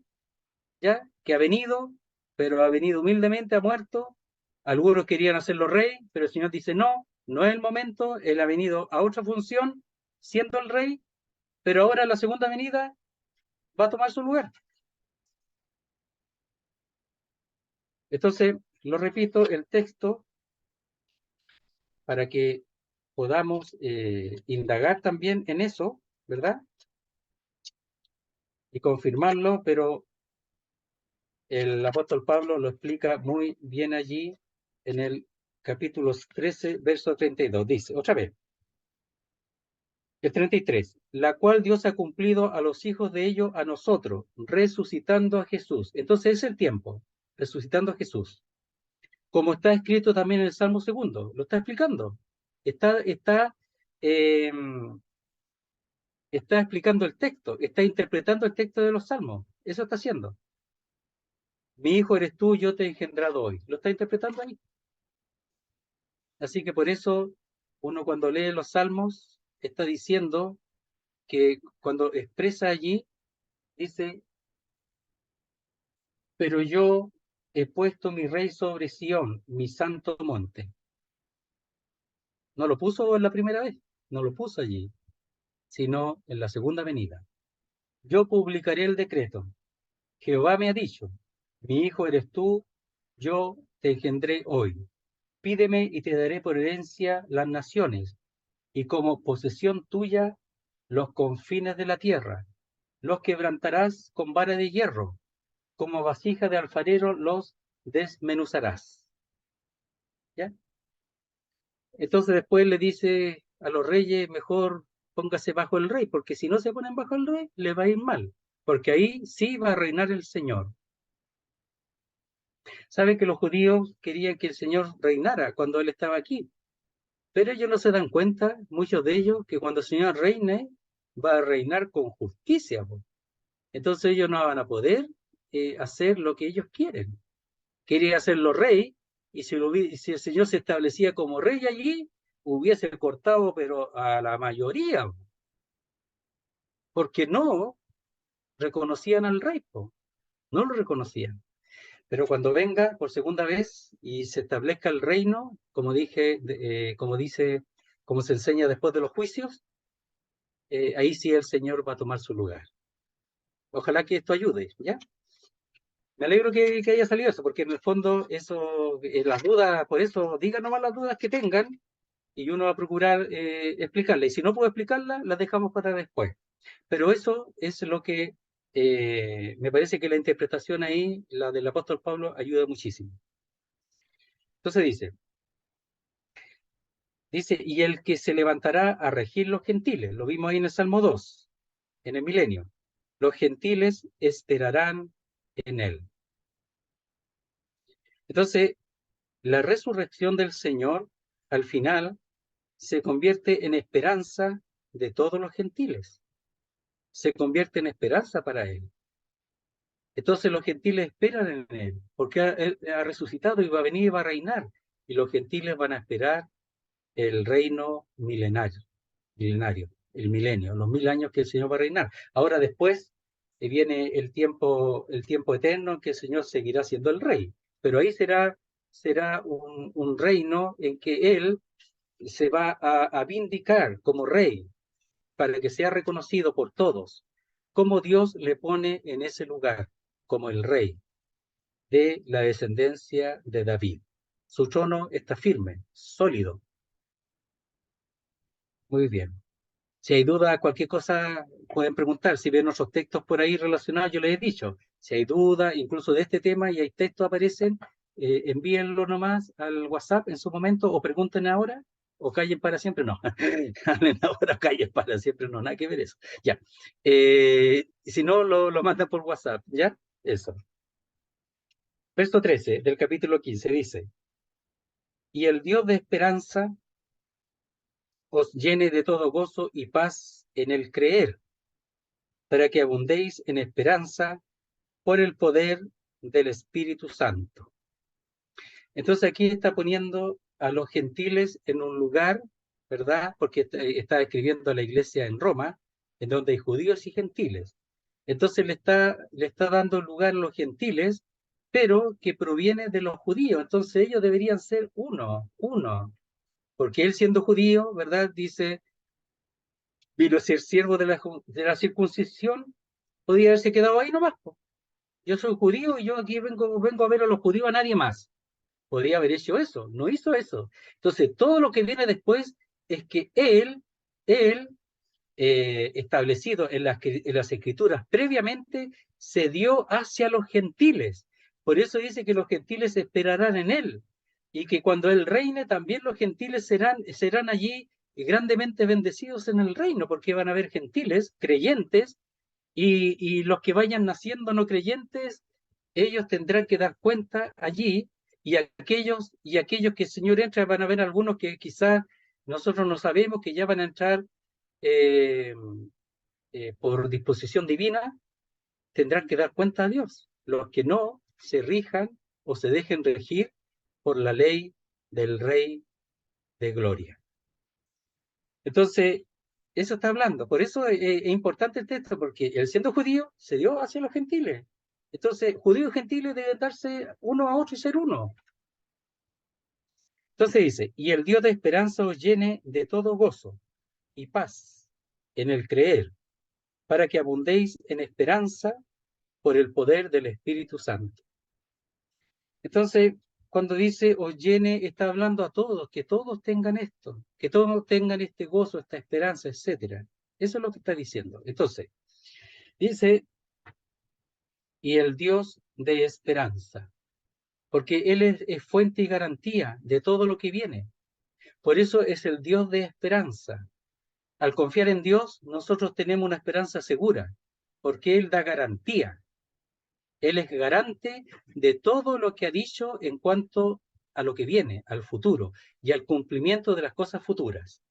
A: ¿ya? Que ha venido, pero ha venido humildemente, ha muerto. Algunos querían hacerlo rey, pero el Señor dice, no, no es el momento, él ha venido a otra función, siendo el rey, pero ahora en la segunda venida va a tomar su lugar. Entonces, lo repito, el texto, para que podamos indagar también en eso, ¿verdad? Y confirmarlo, pero el apóstol Pablo lo explica muy bien allí en el capítulo 13, verso 32. Dice, otra vez, el 33, la cual Dios ha cumplido a los hijos de ellos, a nosotros, resucitando a Jesús. Entonces es el tiempo, resucitando a Jesús. Como está escrito también en el Salmo 2, lo está explicando. Está eh, explicando el texto, está interpretando el texto de los Salmos. Eso está haciendo. Mi hijo eres tú, yo te he engendrado hoy. Lo está interpretando ahí. Así que por eso uno cuando lee los Salmos está diciendo que cuando expresa allí, dice, pero yo he puesto mi rey sobre Sión, mi santo monte. No lo puso en la primera vez, no lo puso allí, sino en la segunda venida. Yo publicaré el decreto. Jehová me ha dicho, mi hijo eres tú, yo te engendré hoy. Pídeme y te daré por herencia las naciones, y como posesión tuya los confines de la tierra. Los quebrantarás con vara de hierro, como vasija de alfarero los desmenuzarás. ¿Ya? Entonces después le dice a los reyes, mejor póngase bajo el rey, porque si no se ponen bajo el rey, le va a ir mal, porque ahí sí va a reinar el Señor. Saben que los judíos querían que el Señor reinara cuando Él estaba aquí, pero ellos no se dan cuenta, muchos de ellos, que cuando el Señor reine, va a reinar con justicia. Entonces ellos no van a poder hacer lo que ellos quieren. Quería hacerlo rey, y si el Señor se establecía como rey allí, hubiese cortado, pero a la mayoría, porque no reconocían al rey, no lo reconocían. Pero cuando venga por segunda vez y se establezca el reino, como dije, como se enseña después de los juicios, ahí sí el Señor va a tomar su lugar. Ojalá que esto ayude, ¿ya? Me alegro que haya salido eso, porque en el fondo eso, las dudas, por eso digan nomás las dudas que tengan y uno va a procurar explicarla. Y si no puedo explicarla, las dejamos para después. Pero eso es lo que me parece que la interpretación ahí, la del apóstol Pablo, ayuda muchísimo. Entonces dice, y el que se levantará a regir los gentiles, lo vimos ahí en el Salmo 2, en el milenio. Los gentiles esperarán en él. Entonces, la resurrección del Señor, al final, se convierte en esperanza de todos los gentiles. Se convierte en esperanza para él. Entonces los gentiles esperan en él, porque él ha resucitado y va a venir y va a reinar. Y los gentiles van a esperar el reino milenario, el milenio, los 1000 años que el Señor va a reinar. Ahora después viene el tiempo eterno en que el Señor seguirá siendo el rey. Pero ahí será un reino en que Él se va a vindicar como rey, para que sea reconocido por todos, como Dios le pone en ese lugar, como el rey de la descendencia de David. Su trono está firme, sólido. Muy bien. Si hay duda, cualquier cosa pueden preguntar. Si ven otros textos por ahí relacionados, yo les he dicho. Si hay duda, incluso de este tema, y hay textos aparecen, envíenlo nomás al WhatsApp en su momento, o pregunten ahora, o callen para siempre. No, hablen ahora, callen para siempre. No, nada que ver eso. Ya. Si no, lo mandan por WhatsApp. ¿Ya? Eso. Verso 13 del capítulo 15 dice, y el Dios de esperanza os llene de todo gozo y paz en el creer, para que abundéis en esperanza por el poder del Espíritu Santo. Entonces aquí está poniendo a los gentiles en un lugar, ¿verdad? Porque está escribiendo a la iglesia en Roma, en donde hay judíos y gentiles. Entonces le está dando lugar a los gentiles, pero que proviene de los judíos. Entonces ellos deberían ser uno, porque él siendo judío, ¿verdad? Dice, vino a ser siervo de la circuncisión, podría haberse quedado ahí nomás. Yo soy judío y yo aquí vengo a ver a los judíos, a nadie más. Podría haber hecho eso, no hizo eso. Entonces, todo lo que viene después es que él establecido en las escrituras previamente, se dio hacia los gentiles. Por eso dice que los gentiles esperarán en él, y que cuando él reine, también los gentiles serán allí grandemente bendecidos en el reino, porque van a haber gentiles creyentes, y los que vayan naciendo no creyentes, ellos tendrán que dar cuenta allí, y aquellos que el Señor entra, van a ver algunos que quizás nosotros no sabemos, que ya van a entrar eh, por disposición divina, tendrán que dar cuenta a Dios. Los que no se rijan o se dejen regir por la ley del Rey de Gloria. Entonces, eso está hablando. Por eso es importante el texto, porque el siendo judío se dio hacia los gentiles. Entonces, judíos y gentiles deben darse uno a otro y ser uno. Entonces dice, y el Dios de esperanza os llene de todo gozo y paz en el creer, para que abundéis en esperanza por el poder del Espíritu Santo. Entonces, cuando dice os llene, está hablando a todos, que todos tengan esto, que todos tengan este gozo, esta esperanza, etc. Eso es lo que está diciendo. Entonces, dice, y el Dios de esperanza, porque Él es fuente y garantía de todo lo que viene. Por eso es el Dios de esperanza. Al confiar en Dios, nosotros tenemos una esperanza segura, porque Él da garantía. Él es garante de todo lo que ha dicho en cuanto a lo que viene, al futuro, y al cumplimiento de las cosas futuras.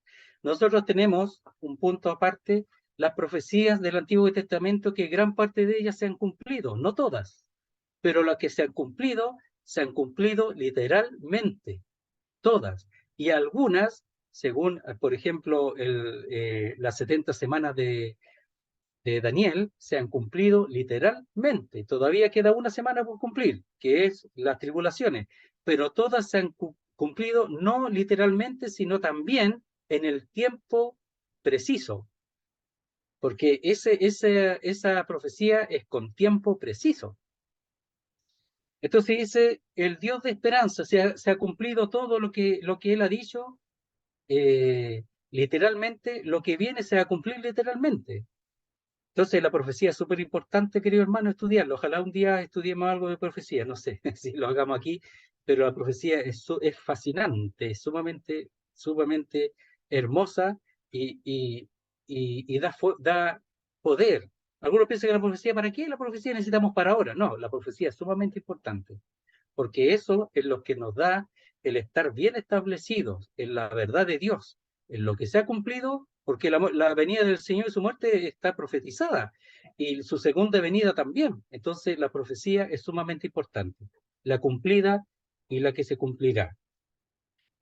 A: Nosotros tenemos un punto aparte, las profecías del Antiguo Testamento, que gran parte de ellas se han cumplido, no todas, pero las que se han cumplido literalmente, todas. Y algunas, según, por ejemplo, las 70 semanas de de Daniel se han cumplido literalmente. Todavía queda una semana por cumplir, que es las tribulaciones, pero todas se han cumplido no literalmente, sino también en el tiempo preciso, porque esa profecía es con tiempo preciso. Entonces dice, el Dios de esperanza, se ha cumplido todo lo que Él ha dicho, literalmente, lo que viene se va a cumplir literalmente. Entonces la profecía es súper importante, querido hermano, estudiarlo. Ojalá un día estudiemos algo de profecía, no sé si lo hagamos aquí, pero la profecía es fascinante, es sumamente hermosa y da poder. Algunos piensan que la profecía, ¿para qué? La profecía necesitamos para ahora. No, la profecía es sumamente importante, porque eso es lo que nos da el estar bien establecidos en la verdad de Dios, en lo que se ha cumplido, porque la venida del Señor y su muerte está profetizada, y su segunda venida también. Entonces la profecía es sumamente importante, la cumplida y la que se cumplirá.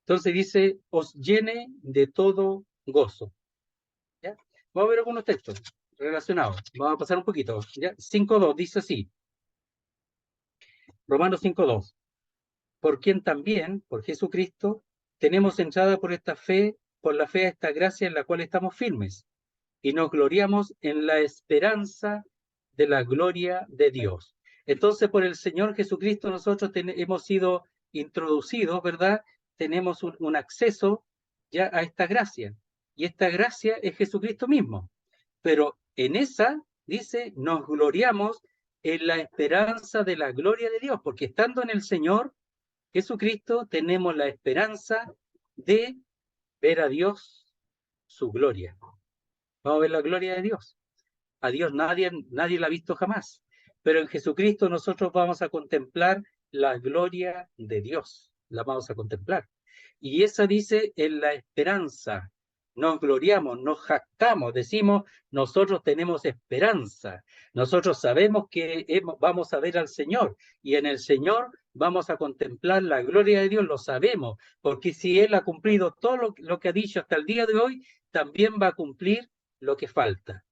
A: Entonces dice, os llene de todo gozo. ¿Ya? Vamos a ver algunos textos relacionados. Vamos a pasar un poquito. ¿Ya? 5.2 dice así. Romanos 5.2. Por quien también, por Jesucristo, tenemos entrada por esta fe, por la fe a esta gracia en la cual estamos firmes, y nos gloriamos en la esperanza de la gloria de Dios. Entonces, por el Señor Jesucristo nosotros hemos sido introducidos, ¿verdad? Tenemos un acceso ya a esta gracia, y esta gracia es Jesucristo mismo. Pero en esa, dice, nos gloriamos en la esperanza de la gloria de Dios, porque estando en el Señor Jesucristo tenemos la esperanza de ver a Dios, su gloria. Vamos a ver la gloria de Dios. A Dios nadie la ha visto jamás, pero en Jesucristo nosotros vamos a contemplar la gloria de Dios, la vamos a contemplar. Y esa dice en la esperanza. Nos gloriamos, nos jactamos, decimos, nosotros tenemos esperanza, nosotros sabemos que vamos a ver al Señor y en el Señor vamos a contemplar la gloria de Dios, lo sabemos, porque si Él ha cumplido todo lo que ha dicho hasta el día de hoy, también va a cumplir lo que falta.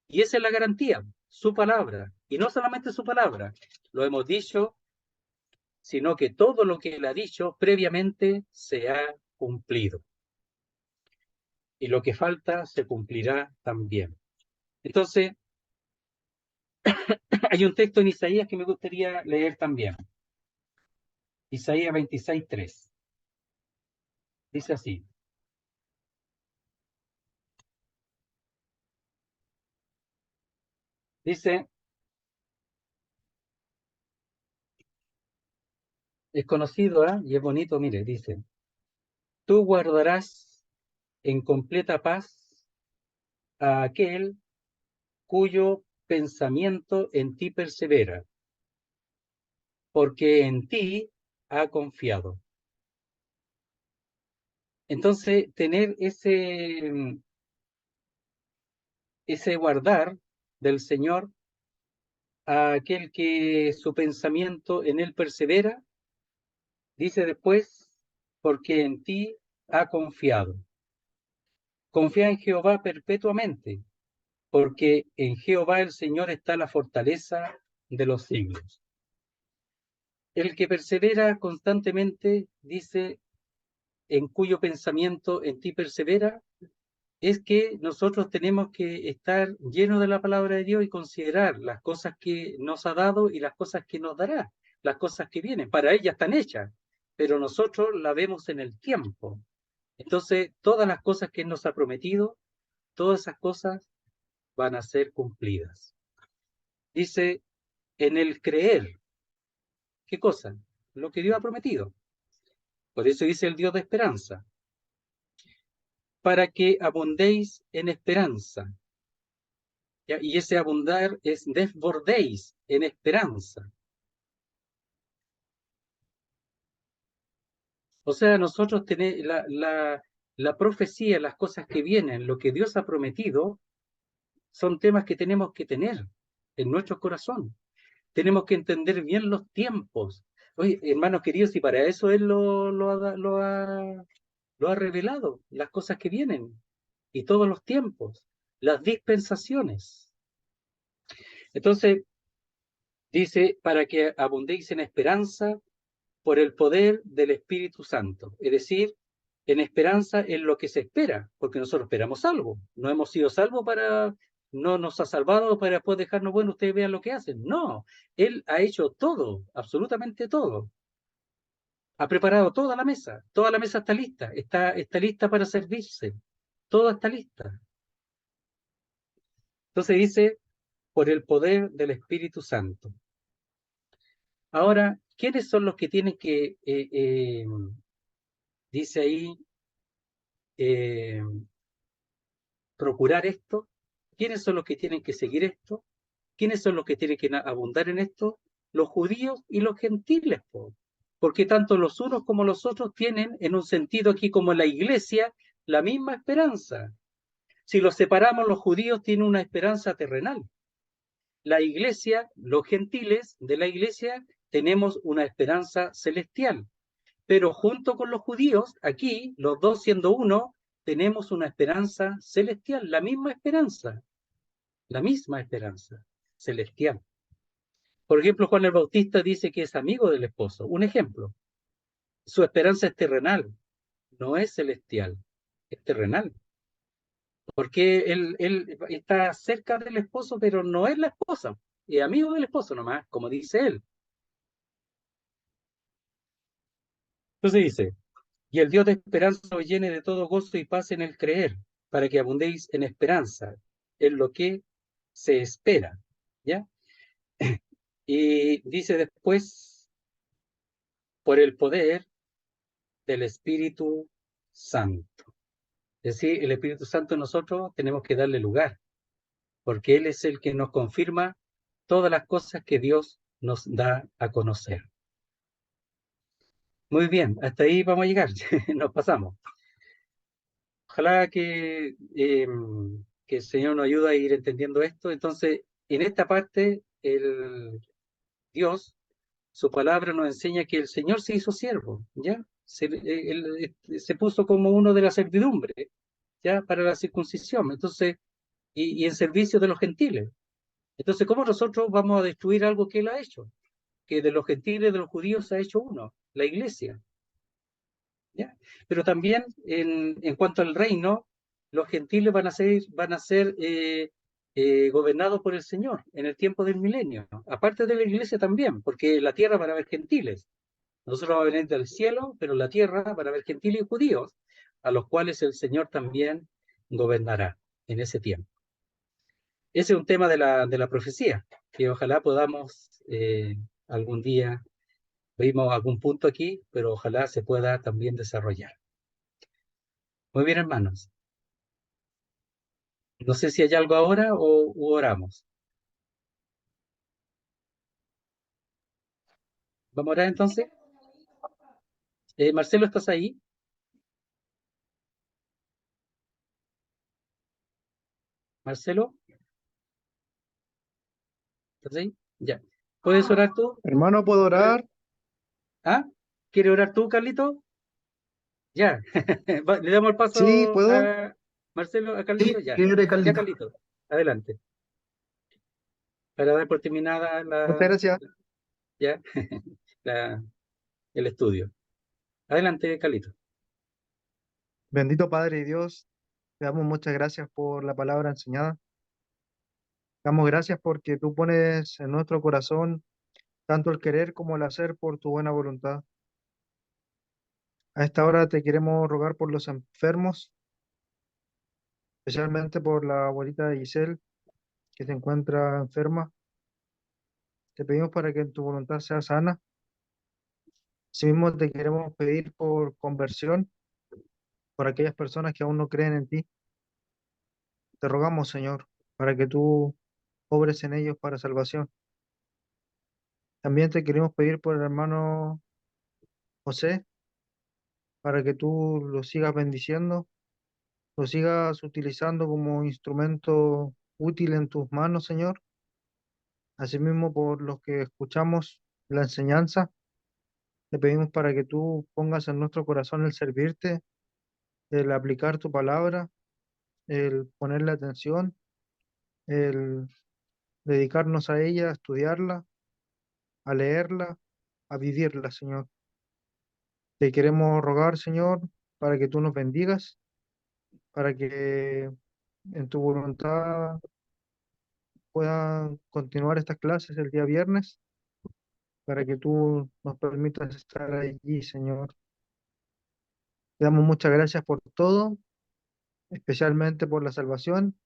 A: Y esa es la garantía, su palabra. Y no solamente su palabra, lo hemos dicho, sino que todo lo que Él ha dicho previamente se ha cumplido. Y lo que falta se cumplirá también. Entonces, hay un texto en Isaías que me gustaría leer también. Isaías 26:3. Dice así. Dice, es conocido, ¿eh? Y es bonito, mire, dice, tú guardarás en completa paz a aquel cuyo pensamiento en ti persevera, porque en ti ha confiado. Entonces, tener ese guardar del Señor a aquel que su pensamiento en él persevera, dice después, porque en ti ha confiado. Confía en Jehová perpetuamente, porque en Jehová el Señor está la fortaleza de los siglos. El que persevera constantemente, dice, en cuyo pensamiento en ti persevera, es que nosotros tenemos que estar llenos de la palabra de Dios y considerar las cosas que nos ha dado y las cosas que nos dará, las cosas que vienen. Para ellas están hechas, pero nosotros la vemos en el tiempo. Entonces, todas las cosas que Él nos ha prometido, todas esas cosas van a ser cumplidas. Dice, en el creer, ¿qué cosa? Lo que Dios ha prometido. Por eso dice el Dios de esperanza. Para que abundéis en esperanza. ¿Ya? Y ese abundar es desbordéis en esperanza. O sea, nosotros tenemos la profecía, las cosas que vienen, lo que Dios ha prometido, son temas que tenemos que tener en nuestro corazón. Tenemos que entender bien los tiempos. Oye, hermanos queridos, y para eso Él lo ha revelado, las cosas que vienen, y todos los tiempos, las dispensaciones. Entonces, dice, para que abundéis en esperanza por el poder del Espíritu Santo. Es decir, en esperanza en lo que se espera, porque nosotros esperamos algo. No hemos sido salvos para, no nos ha salvado para después dejarnos, bueno, ustedes vean lo que hacen. No, Él ha hecho todo, absolutamente todo. Ha preparado toda la mesa está lista para servirse, toda está lista. Entonces dice, por el poder del Espíritu Santo. Ahora, ¿quiénes son los que tienen que, dice ahí, eh, procurar esto? ¿Quiénes son los que tienen que seguir esto? ¿Quiénes son los que tienen que abundar en esto? Los judíos y los gentiles, porque tanto los unos como los otros tienen, en un sentido aquí como la iglesia, la misma esperanza. Si los separamos, los judíos tienen una esperanza terrenal. La iglesia, los gentiles de la iglesia, tenemos una esperanza celestial. Pero junto con los judíos, aquí, los dos siendo uno, tenemos una esperanza celestial, la misma esperanza celestial. Por ejemplo, Juan el Bautista dice que es amigo del esposo. Un ejemplo, su esperanza es terrenal, no es celestial, es terrenal. Porque él está cerca del esposo, pero no es la esposa, es amigo del esposo nomás, como dice él. Entonces dice, y el Dios de esperanza os llene de todo gozo y paz en el creer, para que abundéis en esperanza, en lo que se espera. ¿Ya? Y dice después, por el poder del Espíritu Santo. Es decir, el Espíritu Santo nosotros tenemos que darle lugar, porque Él es el que nos confirma todas las cosas que Dios nos da a conocer. Muy bien, hasta ahí vamos a llegar, nos pasamos. Ojalá que el Señor nos ayude a ir entendiendo esto. Entonces, en esta parte, Dios, su palabra nos enseña que el Señor se hizo siervo, ¿ya? Se puso como uno de la servidumbre, ¿ya? Para la circuncisión, entonces, y en servicio de los gentiles. Entonces, ¿cómo nosotros vamos a destruir algo que Él ha hecho? Que de los gentiles, de los judíos, se ha hecho uno, la iglesia. ¿Ya? Pero también en cuanto al reino, los gentiles van a ser gobernados por el Señor en el tiempo del milenio, aparte de la iglesia también, porque en la tierra van a haber gentiles. Nosotros vamos a venir del cielo, pero en la tierra van a haber gentiles y judíos, a los cuales el Señor también gobernará en ese tiempo. Ese es un tema de la profecía, que ojalá podamos algún día, vimos algún punto aquí, pero ojalá se pueda también desarrollar. Muy bien, hermanos. No sé si hay algo ahora o oramos. ¿Vamos a orar entonces? Marcelo, ¿estás ahí? Marcelo, ¿estás ahí? Ya. ¿Puedes orar tú?
E: Hermano, ¿puedo orar?
A: ¿Ah? ¿Quieres orar tú, Carlito? Ya. Le damos el
E: Sí,
A: paso
E: ¿puedo?
A: a Marcelo, a Carlito,
F: Sí,
A: ya.
F: quiere
A: Ya,
F: Carlito.
A: Carlito. Adelante. Para dar por terminada
E: Muchas gracias.
A: ya, la- el estudio. Adelante, Carlito.
E: Bendito Padre y Dios, te damos muchas gracias por la palabra enseñada. Damos gracias porque tú pones en nuestro corazón tanto el querer como el hacer por tu buena voluntad. A esta hora te queremos rogar por los enfermos, especialmente por la abuelita de Giselle, que se encuentra enferma. Te pedimos para que en tu voluntad sea sana. Asimismo, te queremos pedir por conversión, por aquellas personas que aún no creen en ti. Te rogamos, Señor, para que tú obres en ellos para salvación. También te queremos pedir por el hermano José, para que tú lo sigas bendiciendo, lo sigas utilizando como instrumento útil en tus manos, Señor. Asimismo, por los que escuchamos la enseñanza, te pedimos para que tú pongas en nuestro corazón el servirte, el aplicar tu palabra, el ponerle atención, el dedicarnos a ella, a estudiarla, a leerla, a vivirla, Señor. Te queremos rogar, Señor, para que tú nos bendigas, para que en tu voluntad puedan continuar estas clases el día viernes, para que tú nos permitas estar allí, Señor. Te damos muchas gracias por todo, especialmente por la salvación,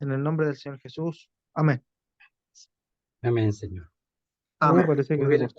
E: en el nombre del Señor Jesús. Amén.
A: Amén, Señor.
E: Parece que
A: Muy
E: se
A: bien.
E: cortó.